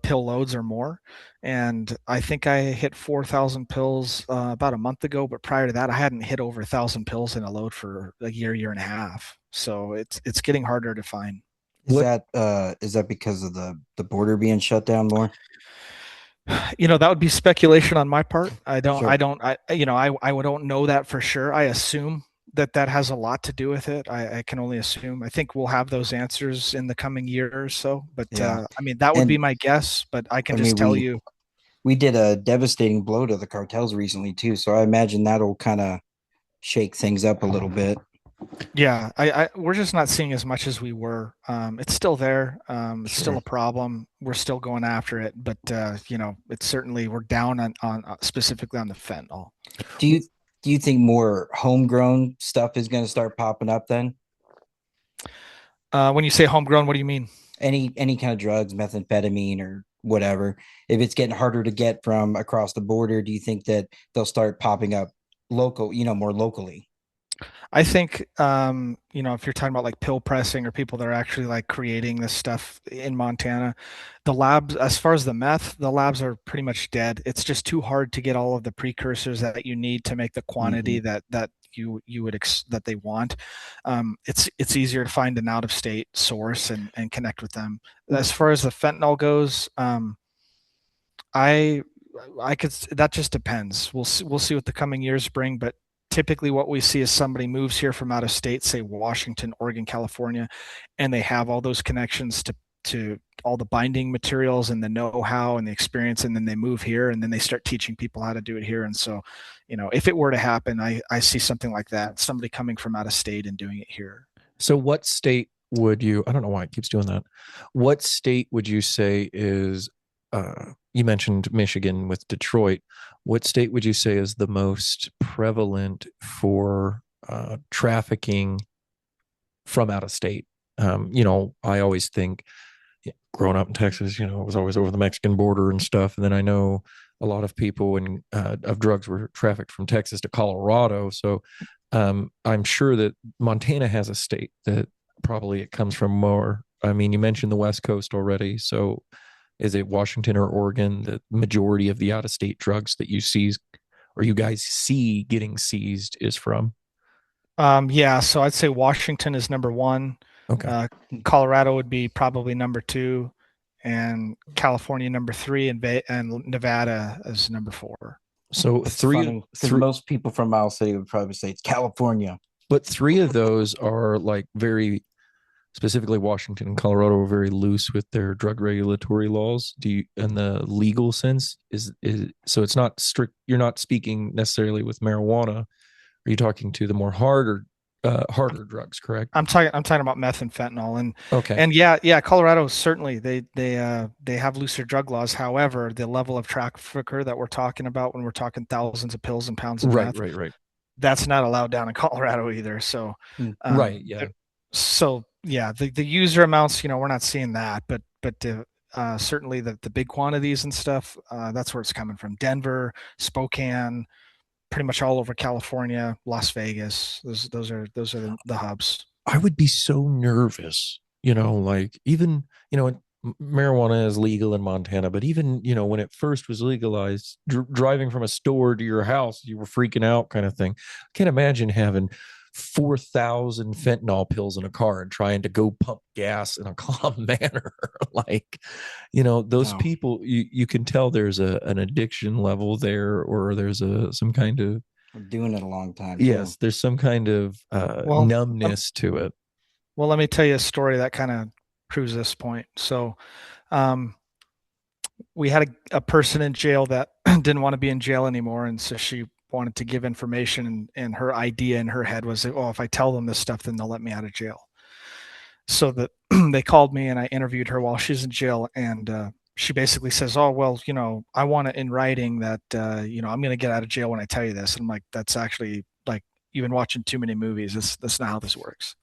pill loads or more. And I think I hit 4,000 pills about a month ago. But prior to that, I hadn't hit over 1,000 pills in a load for a year and a half. So it's getting harder to find. What is that because of the border being shut down more? That would be speculation on my part. Sure. I don't know that for sure. I assume that has a lot to do with it. I can only assume. I think we'll have those answers in the coming year or so. But Yeah. I mean, that would be And my guess. But I can I just mean, tell we you, we did a devastating blow to the cartels recently too, so I imagine that'll kind of shake things up a little bit. yeah, we're just not seeing as much as we were. It's still there. It's still Sure. a problem. We're still going after it, but it's certainly we're down on specifically on the fentanyl. Do you Do you think more homegrown stuff is going to start popping up then? When you say homegrown, what do you mean? Any kind of drugs, methamphetamine or whatever. If it's getting harder to get from across the border, do you think that they'll start popping up local, more locally? I think, if you're talking about like pill pressing or people that are actually like creating this stuff in Montana, the labs, as far as the meth, the labs are pretty much dead. It's just too hard to get all of the precursors that you need to make the quantity Hmm. that they want. It's easier to find an out of state source and connect with them. As far as the fentanyl goes, I I could that just depends. We'll see what the coming years bring, but typically what we see is somebody moves here from out of state, say Washington, Oregon, California, and they have all those connections to all the binding materials and the know-how and the experience, and then they move here and then they start teaching people how to do it here. And so, if it were to happen, I see something like that, somebody coming from out of state and doing it here. So what state would you, I don't know why it keeps doing that. What state would you say is, you mentioned Michigan with Detroit. What state would you say is the most prevalent for trafficking from out of state? I always think, growing up in Texas, it was always over the Mexican border and stuff. And then I know a lot of people of drugs were trafficked from Texas to Colorado. So I'm sure that Montana has a state that probably it comes from more. I mean, you mentioned the West Coast already. So is it Washington or Oregon, the majority of the out of state drugs that you seize or you guys see getting seized is from? Yeah, so I'd say Washington is number one. Okay. Uh, Colorado would be probably number two, and California number three, and Nevada is number four. So It's funny because three, most people from Miles City would probably say it's California. but three of those are like very specifically Washington and Colorado are very loose with their drug regulatory laws. Do you, in the legal sense, is so it's not strict. You're not speaking necessarily with marijuana. Are you talking to the more harder drugs? Correct. I'm talking about meth and fentanyl, and Okay. and yeah, Colorado certainly they have looser drug laws. However, the level of trafficker that we're talking about when we're talking thousands of pills and pounds of Right. meth, Right. Right. that's not allowed down in Colorado either. So, Hmm. Right. um, Yeah. so yeah, the user amounts, we're not seeing that, but certainly the big quantities and stuff, that's where it's coming from. Denver, Spokane, pretty much all over California, Las Vegas. Those are the hubs. I would be so nervous, like even, marijuana is legal in Montana, but even, when it first was legalized, driving from a store to your house, you were freaking out kind of thing. I can't imagine having 4,000 fentanyl pills in a car and trying to go pump gas in a calm manner. Like, those No, people, you can tell there's an addiction level there, or there's some kind of, I'm doing it a long time too. yes, there's some kind of Well, um, numbness to it. well, let me tell you a story that kind of proves this point. So, um, we had a person in jail that didn't want to be in jail anymore, and so she wanted to give information, and her idea in her head was, oh, if I tell them this stuff, then they'll let me out of jail. So that they called me and I interviewed her while she's in jail, and she basically says, "Oh, well, I want it in writing that I'm going to get out of jail when I tell you this." And I'm like, "That's actually like you've been watching too many movies. That's not how this works."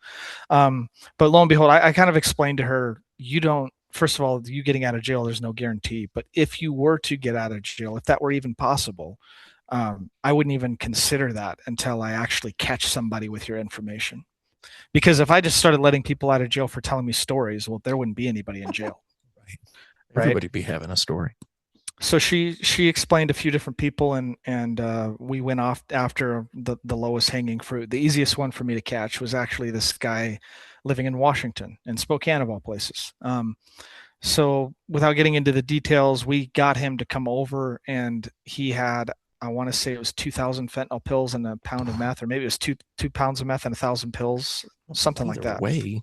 Um, but lo and behold, I kind of explained to her, you don't. First of all, you getting out of jail, there's no guarantee. But if you were to get out of jail, if that were even possible, I wouldn't even consider that until I actually catch somebody with your information. Because if I just started letting people out of jail for telling me stories, well, there wouldn't be anybody in jail, Right. right? Everybody be having a story. So she explained a few different people, and we went off after the lowest hanging fruit. The easiest one for me to catch was actually this guy living in Washington, in Spokane of all places. So without getting into the details, we got him to come over, and he had, I want to say it was 2,000 fentanyl pills and a pound of meth, or maybe it was two pounds of meth and 1,000 pills, something like Either that. way,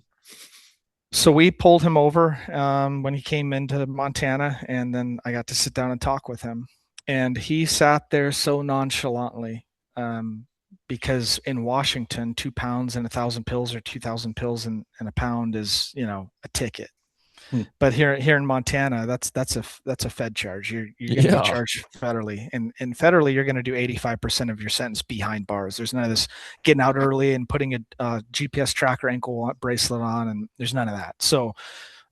So we pulled him over when he came into Montana, and then I got to sit down and talk with him. And he sat there so nonchalantly, um, because in Washington, 2 pounds and 1,000 pills or 2,000 pills and a pound is, a ticket. Hmm. But here in Montana, that's a Fed charge. You're going to be Yeah. charged federally, and federally you're going to do 85% of your sentence behind bars. There's none of this getting out early and putting a GPS tracker ankle bracelet on, and there's none of that. So,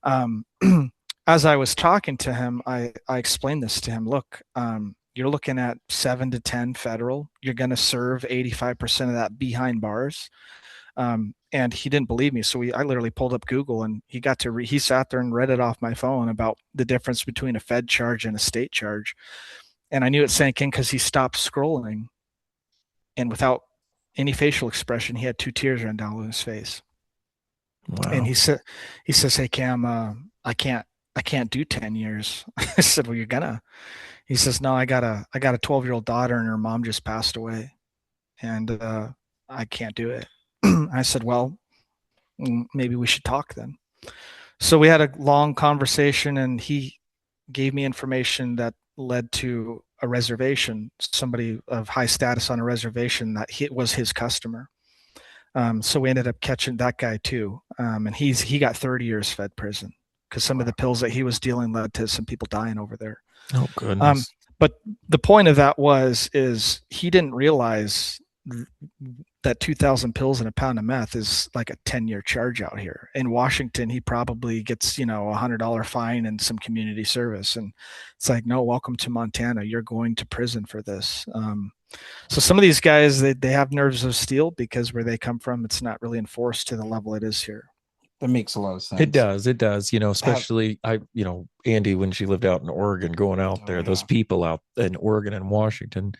um, as I was talking to him, I explained this to him. Look, you're looking at 7 to 10 federal. You're going to serve 85% of that behind bars. And he didn't believe me. So I literally pulled up Google, and he sat there and read it off my phone about the difference between a Fed charge and a state charge. And I knew it sank in because he stopped scrolling, and without any facial expression, he had 2 tears run down his face. Wow. And he says, "Hey Cam, I can't do 10 years." I said, "Well, you're gonna." He says, "No, I got a 12-year-old daughter, and her mom just passed away, and I can't do it." I said, "Well, maybe we should talk then." So we had a long conversation, and he gave me information that led to a reservation, somebody of high status on a reservation that was his customer. So we ended up catching that guy too, and he got 30 years Fed prison because some of the pills that he was dealing led to some people dying over there. Oh goodness. But the point of that is he didn't realize that 2,000 pills and a pound of meth is like a 10-year charge out here. In Washington, he probably gets, $100 fine and some community service. And it's like, no, welcome to Montana. You're going to prison for this. So some of these guys, they have nerves of steel because where they come from, it's not really enforced to the level it is here. That makes a lot of sense. It does, especially Andy, when she lived out in Oregon, going out there, those people out in Oregon and Washington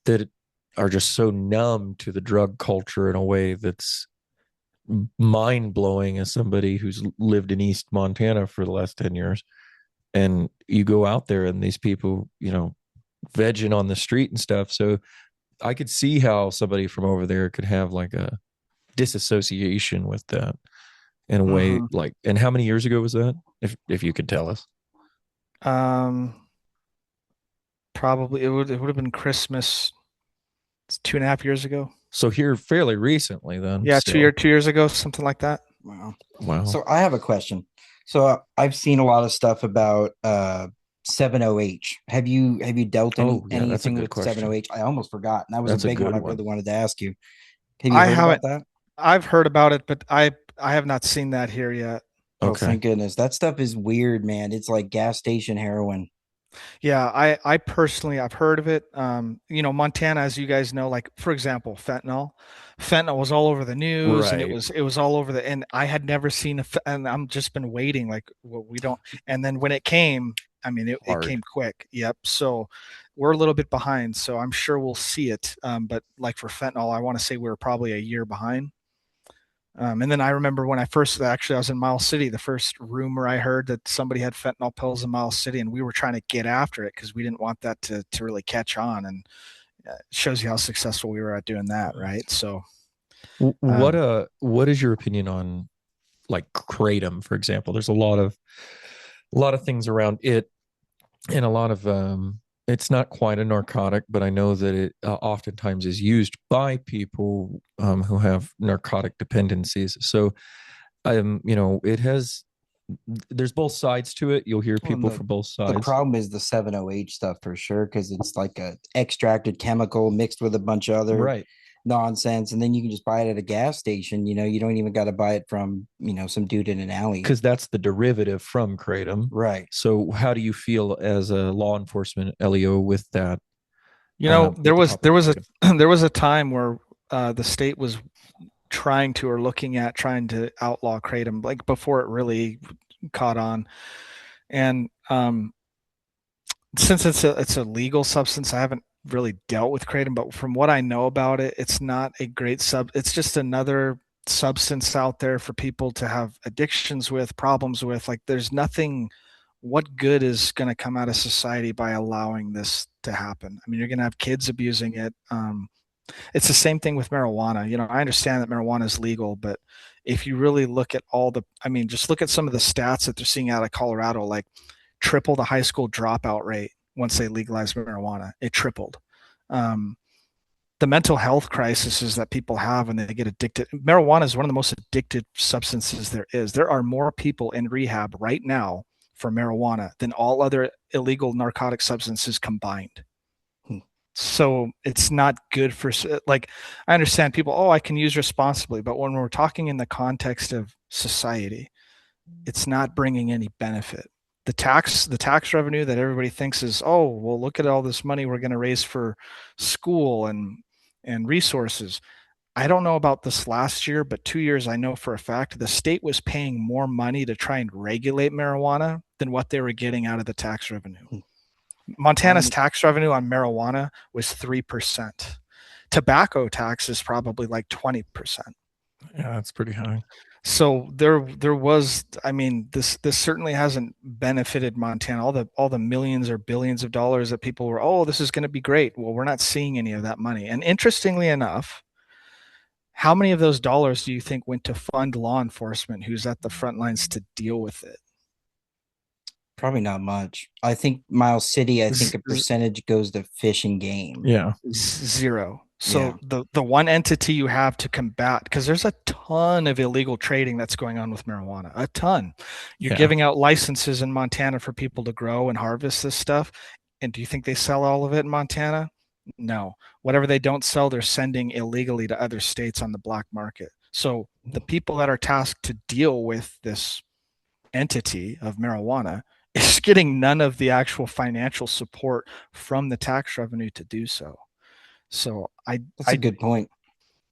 that are just so numb to the drug culture in a way that's mind blowing as somebody who's lived in East Montana for the last 10 years. And you go out there and these people, vegging on the street and stuff. So I could see how somebody from over there could have like a disassociation with that in a way. Like, and how many years ago was that? If you could tell us. Probably it would have been Christmas. It's 2.5 years ago. So here fairly recently then. Yeah, 2 years ago, something like that. Wow. So I have a question. So I've seen a lot of stuff about 70H. Have you dealt anything with 70H? I almost forgot. And that was a big one I really wanted to ask you. Have you heard about that? I've heard about it, but I have not seen that here yet. Okay. Oh, thank goodness. That stuff is weird, man. It's like gas station heroin. Yeah, I personally, I've heard of it. Montana, as you guys know, like for example, fentanyl was all over the news, and it was all over and I had never seen and I'm just been waiting, like, well, we don't. And then when it came, I mean, it came quick. Yep. So we're a little bit behind. So I'm sure we'll see it. But like for fentanyl, I want to say we're probably a year behind. And then I remember when I was in Miles City, the first rumor I heard that somebody had fentanyl pills in Miles City, and we were trying to get after it because we didn't want that to really catch on. And it shows you how successful we were at doing that, right? So, what is your opinion on like kratom, for example? There's a lot of things around it, and a lot of it's not quite a narcotic, but I know that it oftentimes is used by people who have narcotic dependencies. So, there's both sides to it. You'll hear people from both sides. The problem is the 70H stuff for sure, because it's like a extracted chemical mixed with a bunch of other nonsense, and then you can just buy it at a gas station. You don't even got to buy it from some dude in an alley, because that's the derivative from kratom, right? So how do you feel as a law enforcement LEO with that? There was a time where the state was trying to outlaw kratom, like before it really caught on. And since it's a legal substance, I haven't really dealt with kratom, but from what I know about it, it's not a great it's just another substance out there for people to have addictions with, problems with. Like, there's nothing. What good is going to come out of society by allowing this to happen? I mean, you're going to have kids abusing it. It's the same thing with marijuana. I understand that marijuana is legal, but if you really look at just look at some of the stats that they're seeing out of Colorado, like triple the high school dropout rate once they legalized marijuana. It tripled. the mental health crises that people have when they get addicted. Marijuana is one of the most addictive substances there is. There are more people in rehab right now for marijuana than all other illegal narcotic substances combined. Hmm. So it's not good for, like, I understand people, oh, I can use responsibly, but when we're talking in the context of society, it's not bringing any benefit. The tax revenue that everybody thinks is, oh, well, look at all this money we're going to raise for school and resources. I don't know about this last year, but 2 years I know for a fact the state was paying more money to try and regulate marijuana than what they were getting out of the tax revenue. Hmm. Montana's tax revenue on marijuana was 3%. Tobacco tax is probably like 20%. Yeah, that's pretty high. So there was, I mean, this certainly hasn't benefited Montana. All the millions or billions of dollars that people were, oh, this is going to be great. Well, we're not seeing any of that money. And interestingly enough, how many of those dollars do you think went to fund law enforcement who's at the front lines to deal with it? Probably not much. I think Miles City, I think Z- a percentage goes to fish and game. Yeah. Zero. Yeah. So the one entity you have to combat, because there's a ton of illegal trading that's going on with marijuana, a ton. You're Yeah. giving out licenses in Montana for people to grow and harvest this stuff. And do you think they sell all of it in Montana? No. Whatever they don't sell, they're sending illegally to other states on the black market. So the people that are tasked to deal with this entity of marijuana is getting none of the actual financial support from the tax revenue to do so. So That's a good point.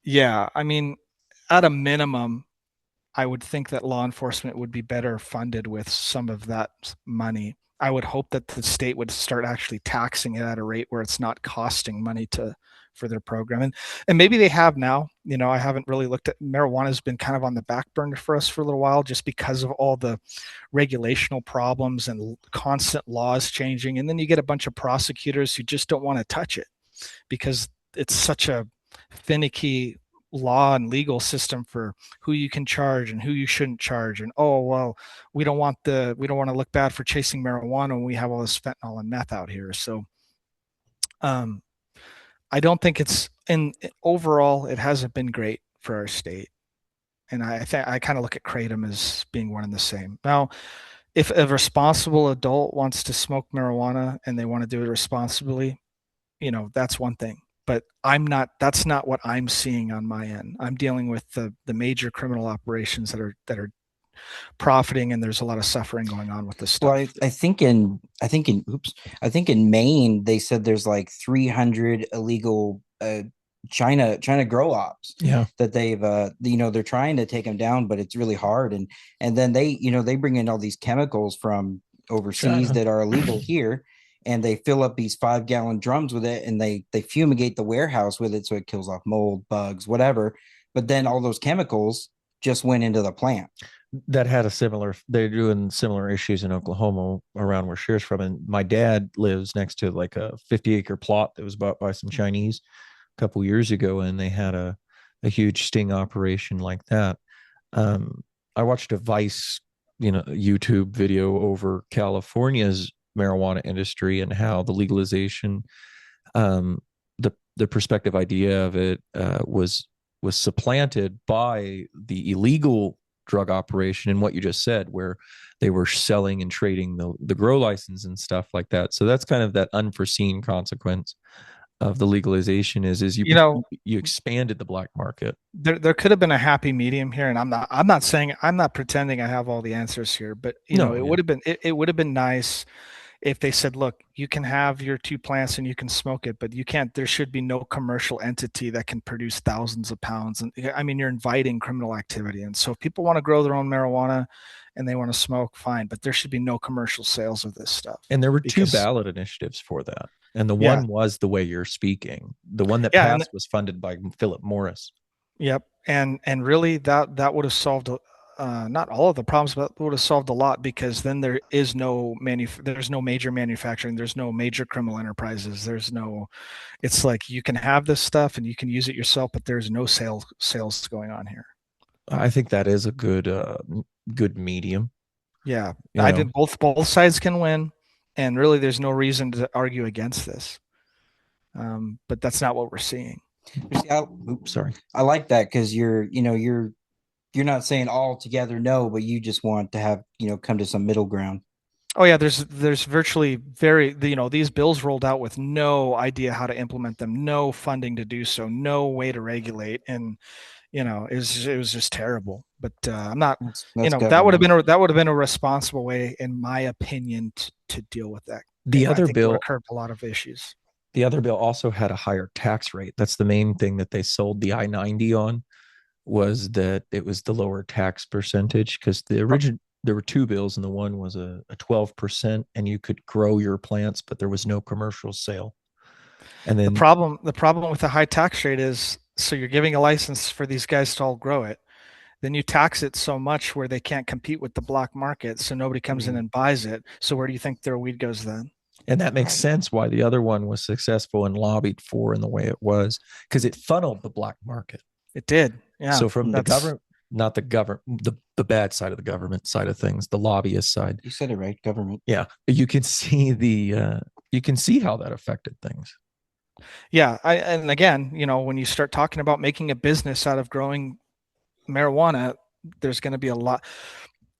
yeah, I mean, at a minimum, I would think that law enforcement would be better funded with some of that money. I would hope that the state would start actually taxing it at a rate where it's not costing money to for their program. And maybe they have now. You know, I haven't really looked at marijuana has been kind of on the back burner for us for a little while just because of all the regulational problems and constant laws changing. And then you get a bunch of prosecutors who just don't want to touch it because it's such a finicky law and legal system for who you can charge and who you shouldn't charge. And oh well, we don't want to look bad for chasing marijuana when we have all this fentanyl and meth out here. So I don't think it's in overall it hasn't been great for our state. And I think I kind of look at kratom as being one and the same. Now, if a responsible adult wants to smoke marijuana and they want to do it responsibly, you know, that's one thing. But that's not what I'm seeing on my end. I'm dealing with the major criminal operations that are profiting, and there's a lot of suffering going on with this stuff. Well, I think in Maine they said there's like 300 illegal China grow ops. Yeah. That they've they're trying to take them down, but it's really hard. And then they bring in all these chemicals from overseas China. that are illegal here, and they fill up these 5-gallon drums with it, and they fumigate the warehouse with it so it kills off mold, bugs, whatever. But then all those chemicals just went into the plant. That had they're doing similar issues in Oklahoma around where Cher's from. And my dad lives next to like a 50-acre plot that was bought by some Chinese a couple years ago, and they had a huge sting operation like that. I watched a Vice, YouTube video over California's marijuana industry and how the legalization, the prospective idea of it was supplanted by the illegal drug operation and what you just said, where they were selling and trading the grow license and stuff like that. So that's kind of that unforeseen consequence of the legalization is you expanded the black market. There could have been a happy medium here, and I'm not pretending I have all the answers here, but it would have been nice if they said, look, you can have your 2 plants and you can smoke it, but there should be no commercial entity that can produce thousands of pounds. And I mean, you're inviting criminal activity. And so if people want to grow their own marijuana and they want to smoke, fine, but there should be no commercial sales of this stuff. And there were 2 ballot initiatives for that. And the one was the way you're speaking. The one that passed was funded by Philip Morris. Yep. And really that would have solved not all of the problems, but would have solved a lot, because then there is there's no major manufacturing, there's no major criminal enterprises, it's like you can have this stuff and you can use it yourself, but there's no sales going on here. I think that is a good medium. Yeah, I think both sides can win, and really there's no reason to argue against this. But that's not what we're seeing. See, Oops, sorry. I like that because you're not saying all together no, but you just want to have, come to some middle ground. Oh yeah, there's virtually these bills rolled out with no idea how to implement them, no funding to do so, no way to regulate, and it was just terrible. But I'm not, That's that government. would have been a responsible way, in my opinion, to deal with that. The I other think it would have bill, curbed a lot of issues. the other bill also had a higher tax rate. That's the main thing that they sold the I-90 on, was that it was the lower tax percentage, because there were two bills, and the one was a 12%, and you could grow your plants, but there was no commercial sale. And The then problem with the high tax rate is, so you're giving a license for these guys to all grow it. Then you tax it so much where they can't compete with the black market, so nobody comes in and buys it. So where do you think their weed goes then? and that makes sense why the other one was successful and lobbied for in the way it was, because it funneled the black market. It did. Yeah. So from the government, not the government, the bad side of the government side of things, the lobbyist side. You said it right, government. Yeah, you can see you can see how that affected things. Yeah. And again, when you start talking about making a business out of growing marijuana, there's going to be a lot.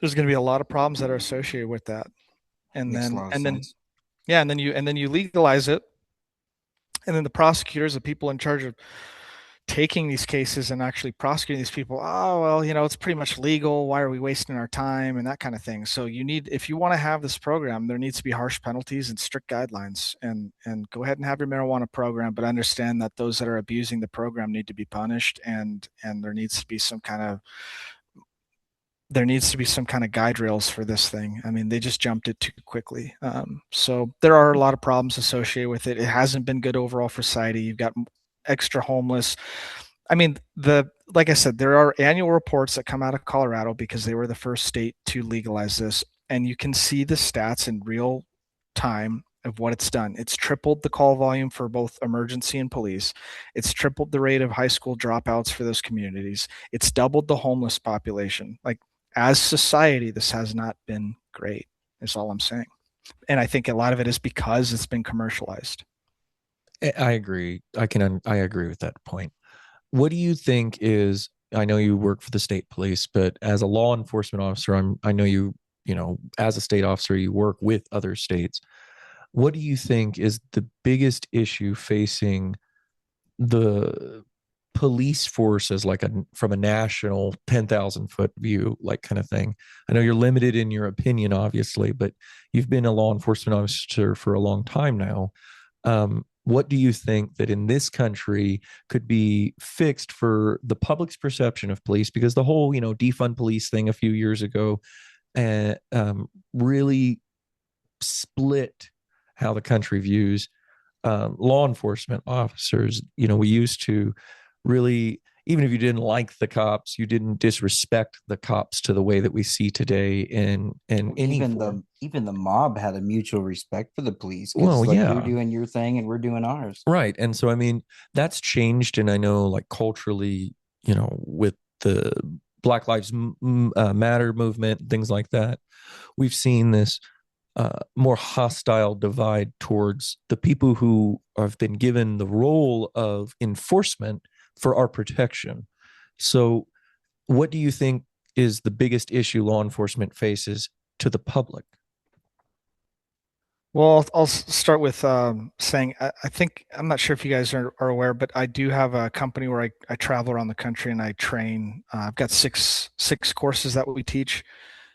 There's going to be a lot of problems that are associated with that. And Makes a then, lot of and then, sense. yeah, and then you legalize it, and then the prosecutors, the people in charge of taking these cases and actually prosecuting these people, oh well, it's pretty much legal, why are we wasting our time, and that kind of thing. So if you want to have this program, there needs to be harsh penalties and strict guidelines, and go ahead and have your marijuana program, but understand that those that are abusing the program need to be punished, and there needs to be some kind of guide rails for this thing. I mean, they just jumped it too quickly. So there are a lot of problems associated with it. It hasn't been good overall for society. You've got extra homeless. I mean, like I said, there are annual reports that come out of Colorado because they were the first state to legalize this, and you can see the stats in real time of what it's done. It's tripled the call volume for both emergency and police. It's tripled the rate of high school dropouts for those communities. It's doubled the homeless population. Like, as society, this has not been great, is all I'm saying. And I think a lot of it is because it's been commercialized. I agree. I agree with that point. What do you think is, I know you work for the state police, but as a law enforcement officer, I know as a state officer, you work with other states. What do you think is the biggest issue facing the police force, as like from a national 10,000 foot view, like kind of thing? I know you're limited in your opinion, obviously, but you've been a law enforcement officer for a long time now. What do you think that in this country could be fixed for the public's perception of police? Because the whole, defund police thing a few years ago really split how the country views law enforcement officers. We used to really, even if you didn't like the cops, you didn't disrespect the cops to the way that we see today in any form. Even the mob had a mutual respect for the police, because Well, yeah, you're doing your thing and we're doing ours. right. And so, I mean, that's changed, and I know, like, culturally, with the Black Lives Matter movement, things like that, we've seen this more hostile divide towards the people who have been given the role of enforcement for our protection. So, what do you think is the biggest issue law enforcement faces to the public? Well, I'll start with saying I think, I'm not sure if you guys are aware, but I do have a company where I travel around the country and I train. I've got six courses that we teach.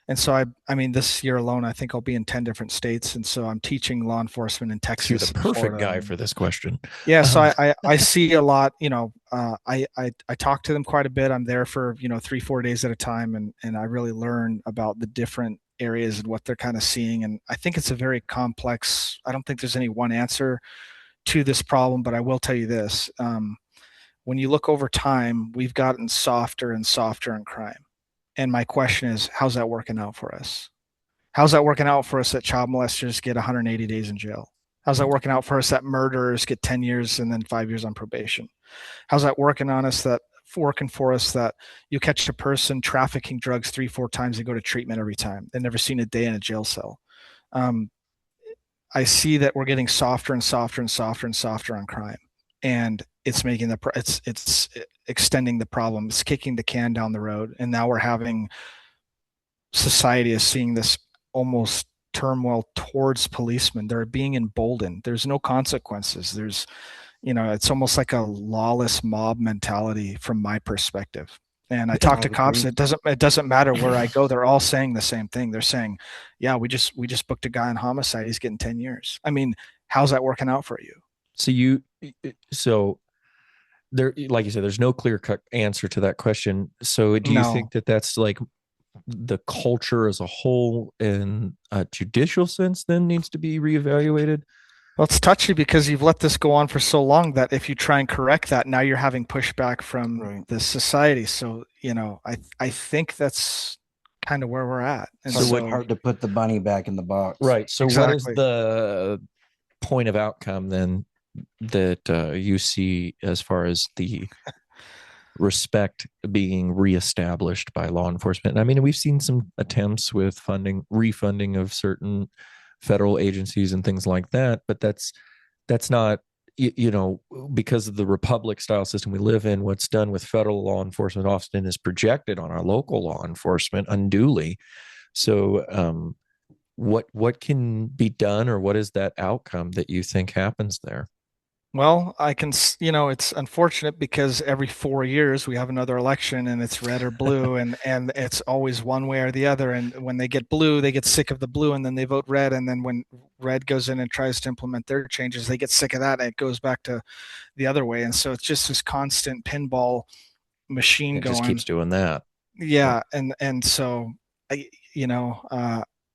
And so I mean, this year alone, I think I'll be in 10 different states. And so I'm teaching law enforcement in So you're Texas the and perfect Florida. guy for this question. Yeah, so I see a lot. I talk to them quite a bit. I'm there for 3-4 days at a time, and I really learn about the different areas and what they're kind of seeing. And I think it's a very complex. I don't think there's any one answer to this problem, but I will tell you this: when you look over time, we've gotten softer and softer in crime. And my question is, how's that working out for us? How's that working out for us that child molesters get 180 days in jail? How's that working out for us that murderers get 10 years and then 5 years on probation? How's that working for us that you catch a person trafficking drugs 3-4 times, they go to treatment every time, they've never seen a day in a jail cell? I see that we're getting softer and softer and softer and softer on crime. and it's making it's extending the problem. It's kicking the can down the road, and now we're having society is seeing this almost turmoil towards policemen. They're being emboldened. There's no consequences. There's, it's almost like a lawless mob mentality from my perspective. And I Yeah, talk I to would cops. agree. It doesn't matter where I go. They're all saying the same thing. They're saying, "Yeah, we just booked a guy on homicide. He's getting 10 years." I mean, how's that working out for you? So so there, like you said, there's no clear cut answer to that question. So do you No. think that that's like the culture as a whole in a judicial sense then needs to be reevaluated? Well, it's touchy because you've let this go on for so long that if you try and correct that, now you're having pushback from Right. the society. So, I think that's kind of where we're at. And So what? so Hard to put the bunny back in the box. Right. So what is exactly. the point of outcome then that you see as far as the respect being reestablished by law enforcement? And I mean, we've seen some attempts with refunding of certain federal agencies and things like that, but that's not, because of the republic style system we live in. What's done with federal law enforcement often is projected on our local law enforcement unduly. So what can be done, or what is that outcome that you think happens there? Well, it's unfortunate because every 4 years we have another election and it's red or blue, and it's always one way or the other. And when they get blue, they get sick of the blue and then they vote red. And then when red goes in and tries to implement their changes, they get sick of that and it goes back to the other way. And so it's just this constant pinball machine It just going. keeps doing that. Yeah, and so I, you know,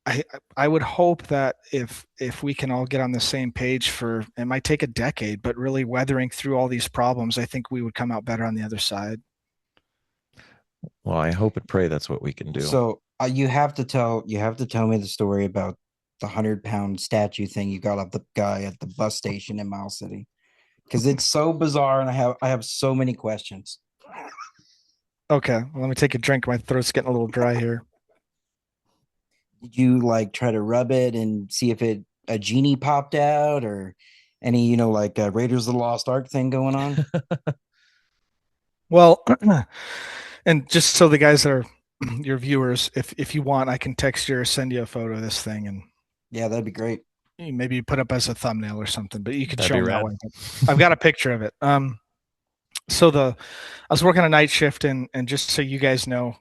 I I would hope that if we can all get on the same page for it might take a decade, but really weathering through all these problems, I think we would come out better on the other side. Well, I hope and pray that's what we can do. So you have to tell me the story about the 100-pound statue thing you got off the guy at the bus station in Miles City, because it's so bizarre, and I have so many questions. Okay, well, let me take a drink. My throat's getting a little dry here. Did you like try to rub it and see if a genie popped out, or any like Raiders of the Lost Ark thing going on? Well, and just so the guys that are your viewers, if you want, I can text you or send you a photo of this thing, and Yeah, that'd be great. maybe put up as a thumbnail or something. But you could That'd show be them that rad. way. I've got a picture of it. So I was working a night shift, and just so you guys know,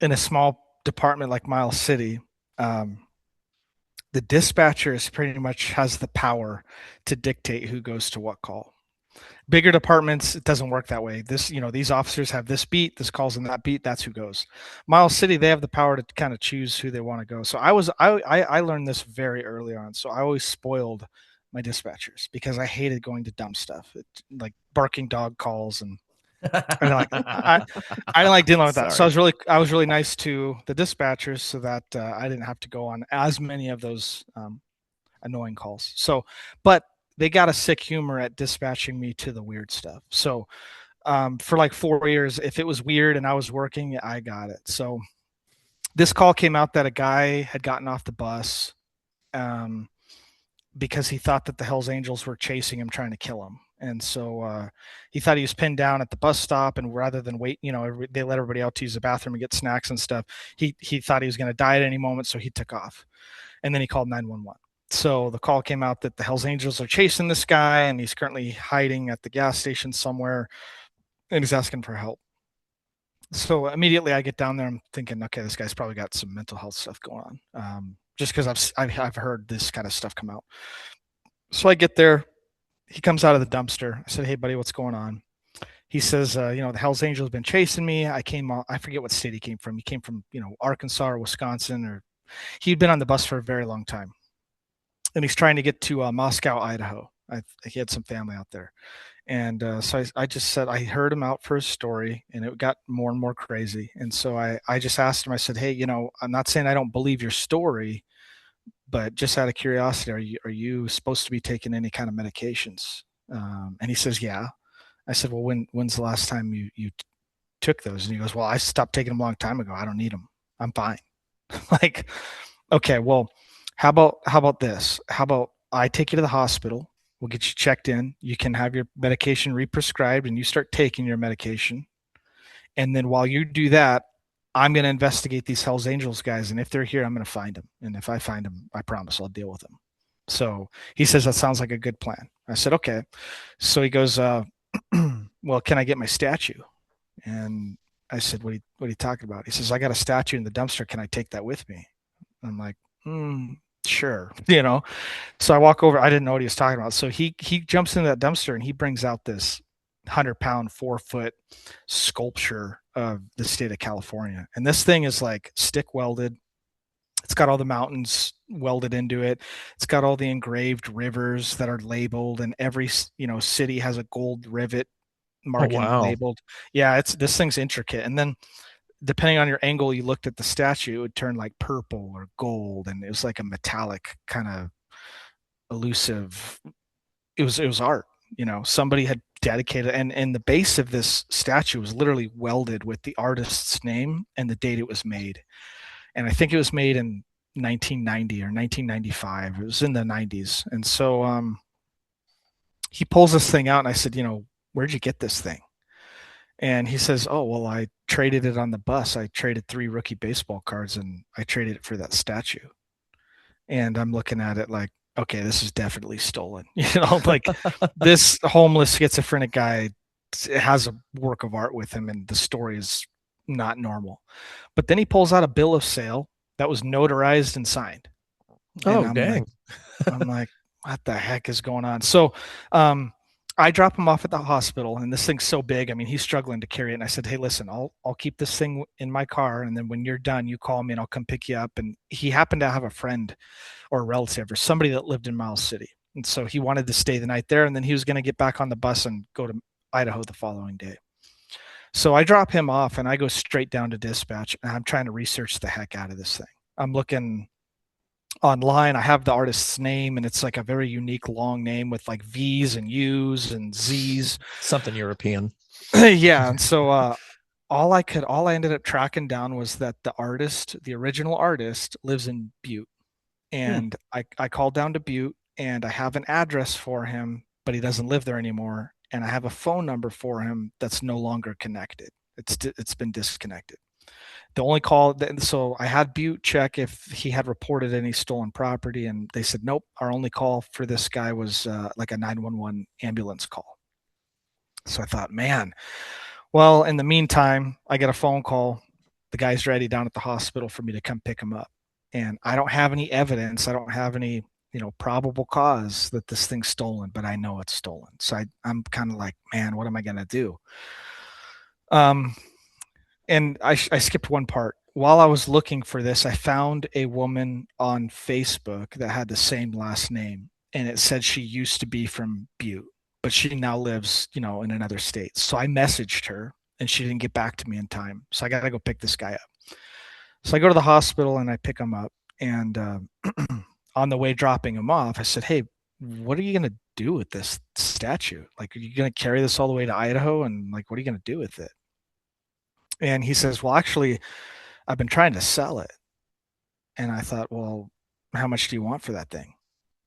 in a small department like Miles City, um, the dispatcher is pretty much has the power to dictate who goes to what call. Bigger departments, it doesn't work that way. These officers have this beat, this calls in that beat, that's who goes. Miles City, they have the power to kind of choose who they want to go. So I learned this very early on. So I always spoiled my dispatchers because I hated going to dumb stuff, like barking dog calls, and I didn't like dealing with that. So Sorry. I was really nice to the dispatchers so that I didn't have to go on as many of those annoying calls. So, but they got a sick humor at dispatching me to the weird stuff. So, for like 4 years, if it was weird and I was working, I got it. So, this call came out that a guy had gotten off the bus um, because he thought that the Hells Angels were chasing him, trying to kill him. And so he thought he was pinned down at the bus stop, and rather than wait, they let everybody out to use the bathroom and get snacks and stuff. He thought he was going to die at any moment, so he took off, and then he called 911. So the call came out that the Hells Angels are chasing this guy, and he's currently hiding at the gas station somewhere, and he's asking for help. So immediately I get down there. I'm thinking, okay, this guy's probably got some mental health stuff going on, just because I've heard this kind of stuff come out. So I get there. He comes out of the dumpster. I said, "Hey, buddy, what's going on?" He says, "The Hell's Angels have been chasing me. I forget what state he came from. He came from, Arkansas or Wisconsin, or he'd been on the bus for a very long time, and he's trying to get to Moscow, Idaho. He had some family out there." And so I just said, I heard him out for his story, and it got more and more crazy. And so I just asked him, I said, "Hey, I'm not saying I don't believe your story, but just out of curiosity, are you supposed to be taking any kind of medications?" And he says, "Yeah." I said, "Well, when's the last time you took those?" And he goes, "Well, I stopped taking them a long time ago. I don't need them. I'm fine." Like, okay, well, how about this? How about I take you to the hospital? We'll get you checked in. You can have your medication re-prescribed and you start taking your medication. And then while you do that, I'm going to investigate these Hells Angels guys. And if they're here, I'm going to find them. And if I find them, I promise I'll deal with them. So he says, that sounds like a good plan. I said, okay. So he goes, well, can I get my statue? And I said, what are you talking about? He says, I got a statue in the dumpster. Can I take that with me? I'm like, sure. So I walk over. I didn't know what he was talking about. So he jumps into that dumpster and he brings out this 100-pound, 4-foot sculpture of the state of California. And this thing is like stick welded. It's got all the mountains welded into it. It's got all the engraved rivers that are labeled, and every city has a gold rivet marking labeled. Yeah, this thing's intricate. And then depending on your angle you looked at the statue, it would turn like purple or gold, and it was like a metallic kind of elusive. It was art. Somebody had dedicated, and the base of this statue was literally welded with the artist's name and the date it was made. And I think it was made in 1990 or 1995. It was in the 90s. And so he pulls this thing out, and I said, where'd you get this thing? And he says, oh, well, I traded it on the bus. I traded 3 rookie baseball cards, and I traded it for that statue. And I'm looking at it like, okay, this is definitely stolen. Like this homeless schizophrenic guy has a work of art with him, and the story is not normal. But then he pulls out a bill of sale that was notarized and signed. Oh, dang. I'm like, what the heck is going on? So I drop him off at the hospital, and this thing's so big. I mean, he's struggling to carry it. And I said, hey, listen, I'll keep this thing in my car, and then when you're done, you call me and I'll come pick you up. And he happened to have a friend or a relative or somebody that lived in Miles City. And so he wanted to stay the night there, and then he was going to get back on the bus and go to Idaho the following day. So I drop him off and I go straight down to dispatch, and I'm trying to research the heck out of this thing. I'm looking online. I have the artist's name, and it's like a very unique long name with like V's and U's and Z's. Something European. Yeah. And so all I ended up tracking down was that the original artist lives in Butte. And I called down to Butte, and I have an address for him, but he doesn't live there anymore. And I have a phone number for him that's no longer connected. It's been disconnected. The only call, so I had Butte check if he had reported any stolen property, and they said, nope, our only call for this guy was like a 911 ambulance call. So I thought, man, well, in the meantime, I get a phone call. The guy's ready down at the hospital for me to come pick him up. And I don't have any evidence. I don't have any probable cause that this thing's stolen, but I know it's stolen. So I'm kind of like, man, what am I going to do? And I skipped one part. While I was looking for this, I found a woman on Facebook that had the same last name, and it said she used to be from Butte, but she now lives, in another state. So I messaged her, and she didn't get back to me in time. So I got to go pick this guy up. So I go to the hospital and I pick him up, and on the way dropping him off, I said, hey, what are you going to do with this statue? Like, are you going to carry this all the way to Idaho? And like, what are you going to do with it? And he says, well, actually, I've been trying to sell it. And I thought, well, how much do you want for that thing?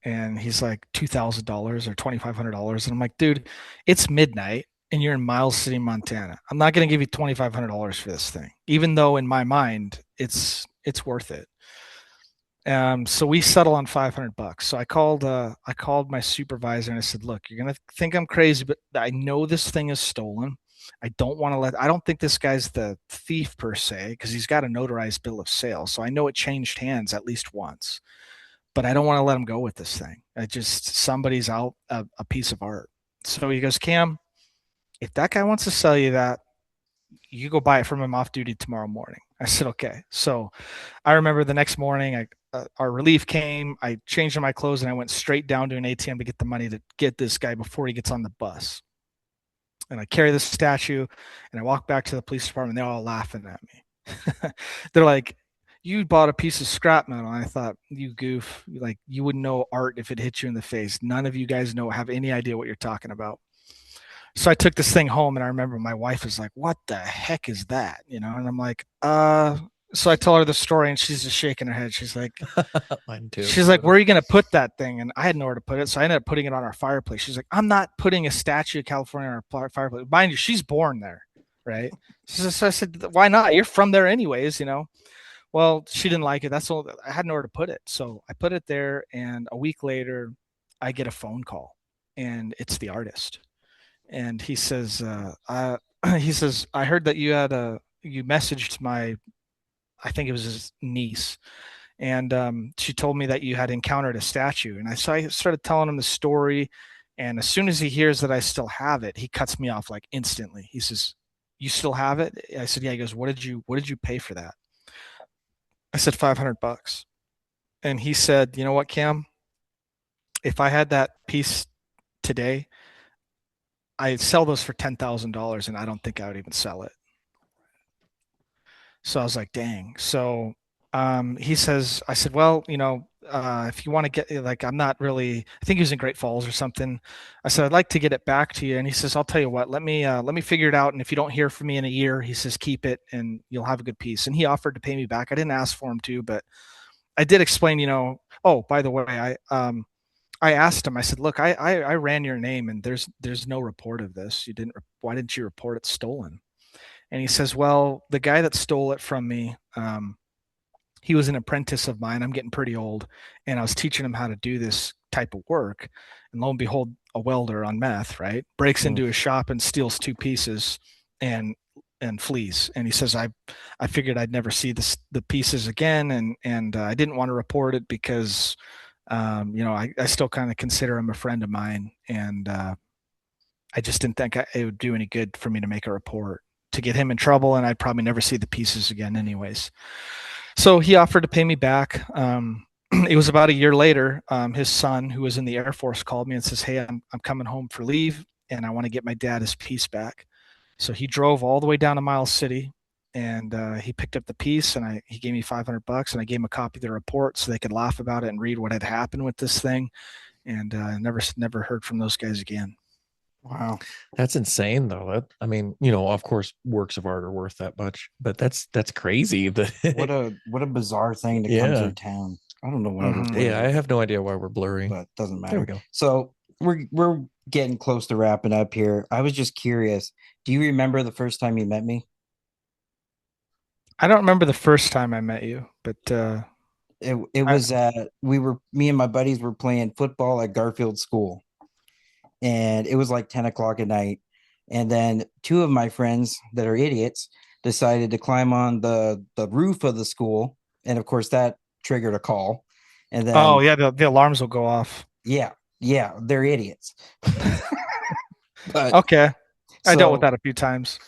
And he's like, $2,000 or $2,500. And I'm like, dude, it's midnight and you're in Miles City, Montana. I'm not going to give you $2,500 for this thing, even though in my mind, it's worth it. So we settle on $500. So I called my supervisor and I said, look, you're going to think I'm crazy, but I know this thing is stolen. I don't think this guy's the thief per se, because he's got a notarized bill of sale. So I know it changed hands at least once, but I don't want to let him go with this thing. Somebody's out a piece of art. So he goes, Cam, if that guy wants to sell you that, you go buy it from him off duty tomorrow morning. I said, okay. So I remember the next morning, our relief came, I changed my clothes, and I went straight down to an ATM to get the money to get this guy before he gets on the bus. And I carry this statue, and I walk back to the police department. They're all laughing at me. They're like, you bought a piece of scrap metal. And I thought, you goof, like you wouldn't know art if it hit you in the face. None of you guys have any idea what you're talking about. So I took this thing home, and I remember my wife was like, what the heck is that? And I'm like, So I tell her the story, and she's just shaking her head. She's like, Mine too. where are you going to put that thing? And I had nowhere to put it. So I ended up putting it on our fireplace. She's like, I'm not putting a statue of California on our fireplace. Mind you, she's born there, right? So I said, why not? You're from there anyways, you know? Well, she didn't like it. That's all. I had nowhere to put it. So I put it there. And a week later, I get a phone call, and it's the artist. And he says, he says, I heard that you messaged I think it was his niece, and she told me that you had encountered a statue. And so I started telling him the story, and as soon as he hears that I still have it, he cuts me off like instantly. He says, "You still have it?" I said, "Yeah." He goes, What did you pay for that?" I said, $500. And he said, "You know what, Cam? If I had that piece today, I'd sell those for $10,000, and I don't think I would even sell it." So I was like, dang. So he says, I said, well, if you want to get, like, I'm not really, I think he was in Great Falls or something. I said, I'd like to get it back to you. And he says, I'll tell you what, let me figure it out. And if you don't hear from me in a year, he says, keep it and you'll have a good piece. And he offered to pay me back. I didn't ask for him to, but I did explain, oh, by the way, I asked him, I said, look, I ran your name and there's no report of this. Why didn't you report it stolen? And he says, well, the guy that stole it from me, he was an apprentice of mine. I'm getting pretty old. And I was teaching him how to do this type of work. And lo and behold, a welder on meth, right, breaks into his shop and steals two pieces and flees. And he says, I figured I'd never see the pieces again. And I didn't want to report it because, I still kind of consider him a friend of mine. And I just didn't think it would do any good for me to make a report to get him in trouble, and I'd probably never see the pieces again anyways. So he offered to pay me back. It was about a year later. His son, who was in the Air Force, called me and says, hey, I'm coming home for leave, and I want to get my dad his piece back. So he drove all the way down to Miles City, and he picked up the piece, and he gave me $500, and I gave him a copy of the report so they could laugh about it and read what had happened with this thing. And never heard from those guys again. Wow. That's insane though. I mean, of course works of art are worth that much, but that's crazy. What a bizarre thing to come through town. I don't know why we're blurry. Yeah, I have no idea why we're blurry. But it doesn't matter. There we go. So we're getting close to wrapping up here. I was just curious. Do you remember the first time you met me? I don't remember the first time I met you, but it was me and my buddies were playing football at Garfield School. And it was like 10 o'clock at night. And then two of my friends that are idiots decided to climb on the roof of the school. And of course, that triggered a call. And then, the alarms will go off. Yeah, they're idiots. But, okay. I dealt with that a few times.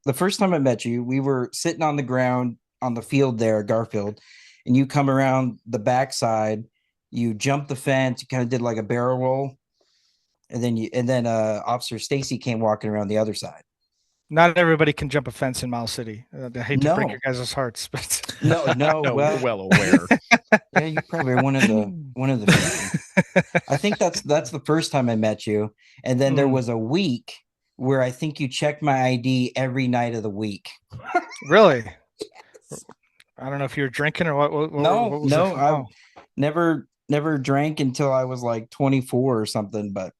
The first time I met you, we were sitting on the ground on the field there at Garfield. And you come around the backside, you jump the fence, you kind of did like a barrel roll. And then Officer Stacy came walking around the other side. Not everybody can jump a fence in Miles City. I hate to break your guys' hearts, but no, well aware. Yeah, you probably are one of the. I think that's the first time I met you, and then there was a week where I think you checked my ID every night of the week. Really? Yes. I don't know if you were drinking or what. No, I never drank until I was like 24 or something, but.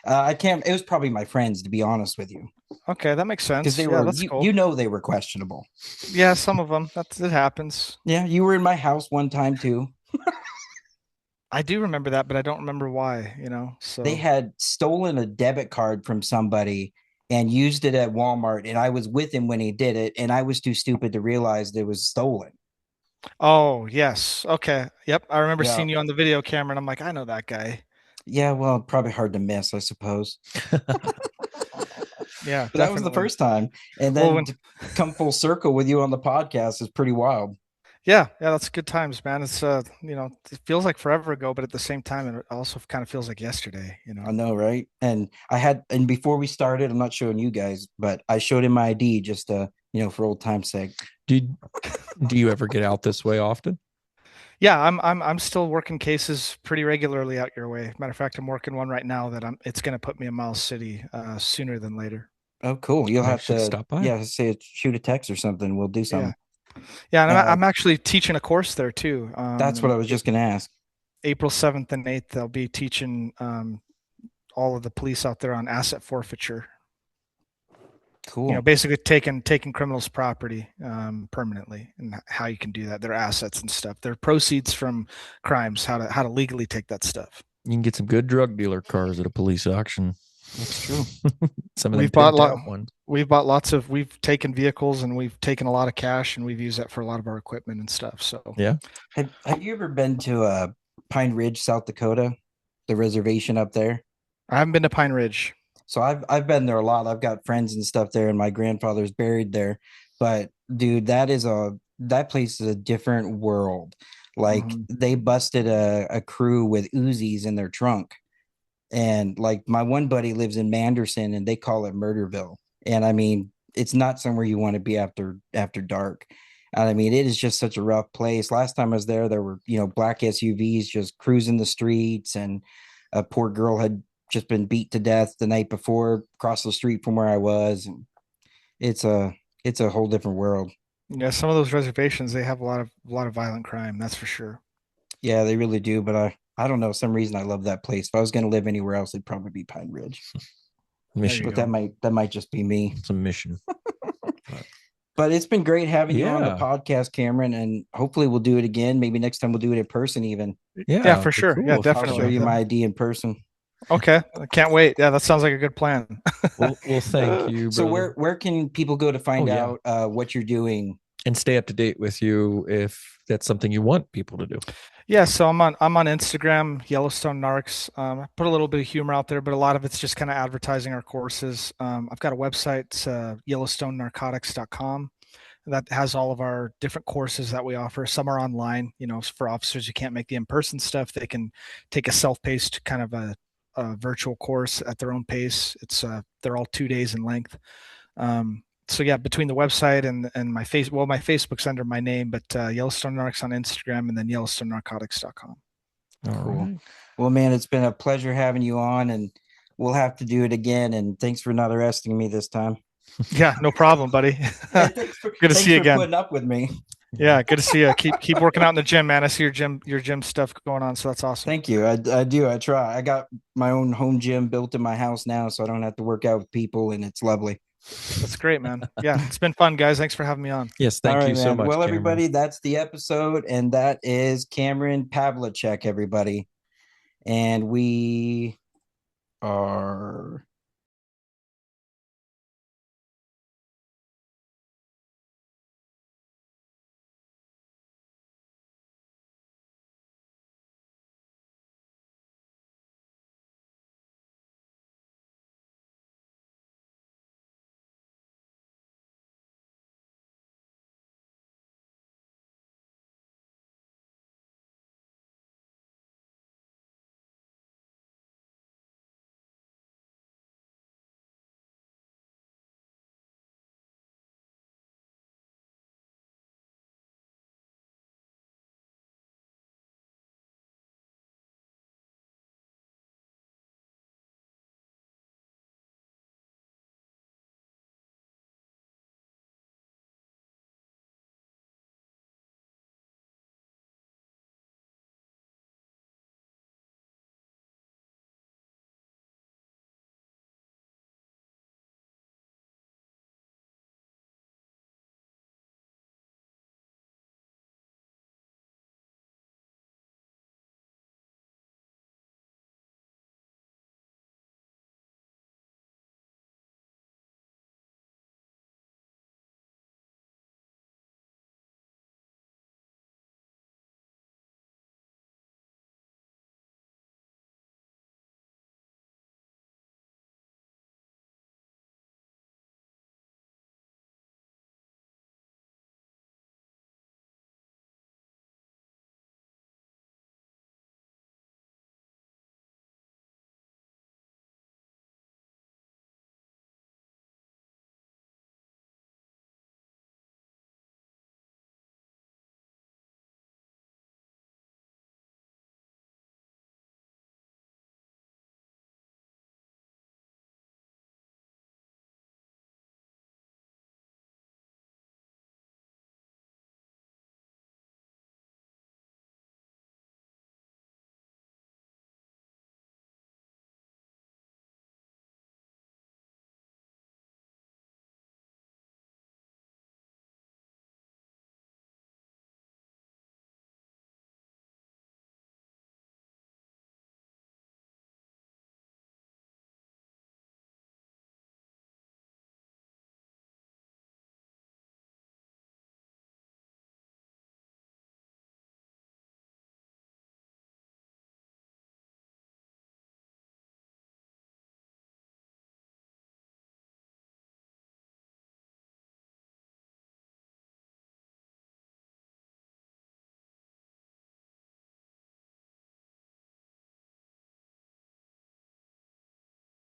I can't. It was probably my friends, to be honest with you. Okay, that makes sense. Because they were, cool. They were questionable. Yeah, some of them. It happens. Yeah, you were in my house one time too. I do remember that, but I don't remember why. So they had stolen a debit card from somebody and used it at Walmart, and I was with him when he did it, and I was too stupid to realize it was stolen. Oh yes, okay, yep. I remember seeing you on the video camera, and I'm like, I know that guy. Yeah, well, probably hard to miss, I suppose. Yeah, but that was the first time. And then to come full circle with you on the podcast is pretty wild. Yeah, that's good times, man. It's it feels like forever ago, but at the same time, it also kind of feels like yesterday. I know, right? And before we started, I'm not showing you guys, but I showed him my ID just for old time's sake. Do you ever get out this way often? Yeah, I'm still working cases pretty regularly out your way. Matter of fact, I'm working one right now that it's going to put me in Miles City sooner than later. Oh, cool! You'll have to stop by. Yeah, shoot a text or something. We'll do something. Yeah, and Uh, I'm actually teaching a course there too. that's what I was just going to ask. April 7th and 8th, I'll be teaching all of the police out there on asset forfeiture. Cool. Basically taking criminals' property permanently, and how you can do that, their assets and stuff, their proceeds from crimes, how to legally take that stuff. You can get some good drug dealer cars at a police auction. That's true. Some of them We've bought pimped out ones. we've taken vehicles, and we've taken a lot of cash, and we've used that for a lot of our equipment and stuff. So Yeah. Have you ever been to Pine Ridge, South Dakota, the reservation up there? I haven't been to Pine Ridge. So I've been there a lot. I've got friends and stuff there, and my grandfather's buried there. But dude, that place is a different world. Like they busted a crew with Uzis in their trunk. And like my one buddy lives in Manderson and they call it Murderville. And I mean, it's not somewhere you want to be after dark. And I mean, it is just such a rough place. Last time I was there, there were, black SUVs just cruising the streets, and a poor girl had just been beat to death the night before across the street from where I was. And it's a whole different world. Yeah, some of those reservations, they have a lot of violent crime. That's for sure. Yeah, they really do. But I don't know, some reason I love that place. If I was going to live anywhere else, it'd probably be Pine Ridge. Mission. But that might just be me. It's a mission. But it's been great having you on the Yeah. podcast, Cameron, and hopefully we'll do it again. Maybe next time we'll do it in person even. Yeah, for it'd be sure. Yeah, if you I'll show definitely. you my ID in person. Okay, I can't wait. Yeah, that sounds like a good plan. Well, thank you. So brother. where can people go to find Oh, yeah. out what you're doing? And stay up to date with you if that's something you want people to do. Yeah, so I'm on Instagram, Yellowstone Narcs. I put a little bit of humor out there, but a lot of it's just kind of advertising our courses. I've got a website, YellowstoneNarcotics.com, that has all of our different courses that we offer. Some are online, for officers who can't make the in-person stuff. They can take a self-paced kind of a virtual course at their own pace. They're all 2 days in length. So yeah, between the website and my my Facebook's under my name, but Yellowstone Narcs on Instagram, and then YellowstoneNarcotics.com. Cool. Right. Well, man, it's been a pleasure having you on, and we'll have to do it again. And thanks for not arresting me this time. Yeah, no problem, buddy. Good to see you again. Putting up with me. Yeah, good to see you. Keep working out in the gym, man. I see your gym stuff going on, so that's awesome. Thank you. I do. I try. I got my own home gym built in my house now, so I don't have to work out with people, and it's lovely. That's great, man. Yeah, it's been fun, guys. Thanks for having me on. Yes, thank you so much. Well, Cameron. everybody, that's the episode, and that is Cameron Pavlicek, everybody. And we are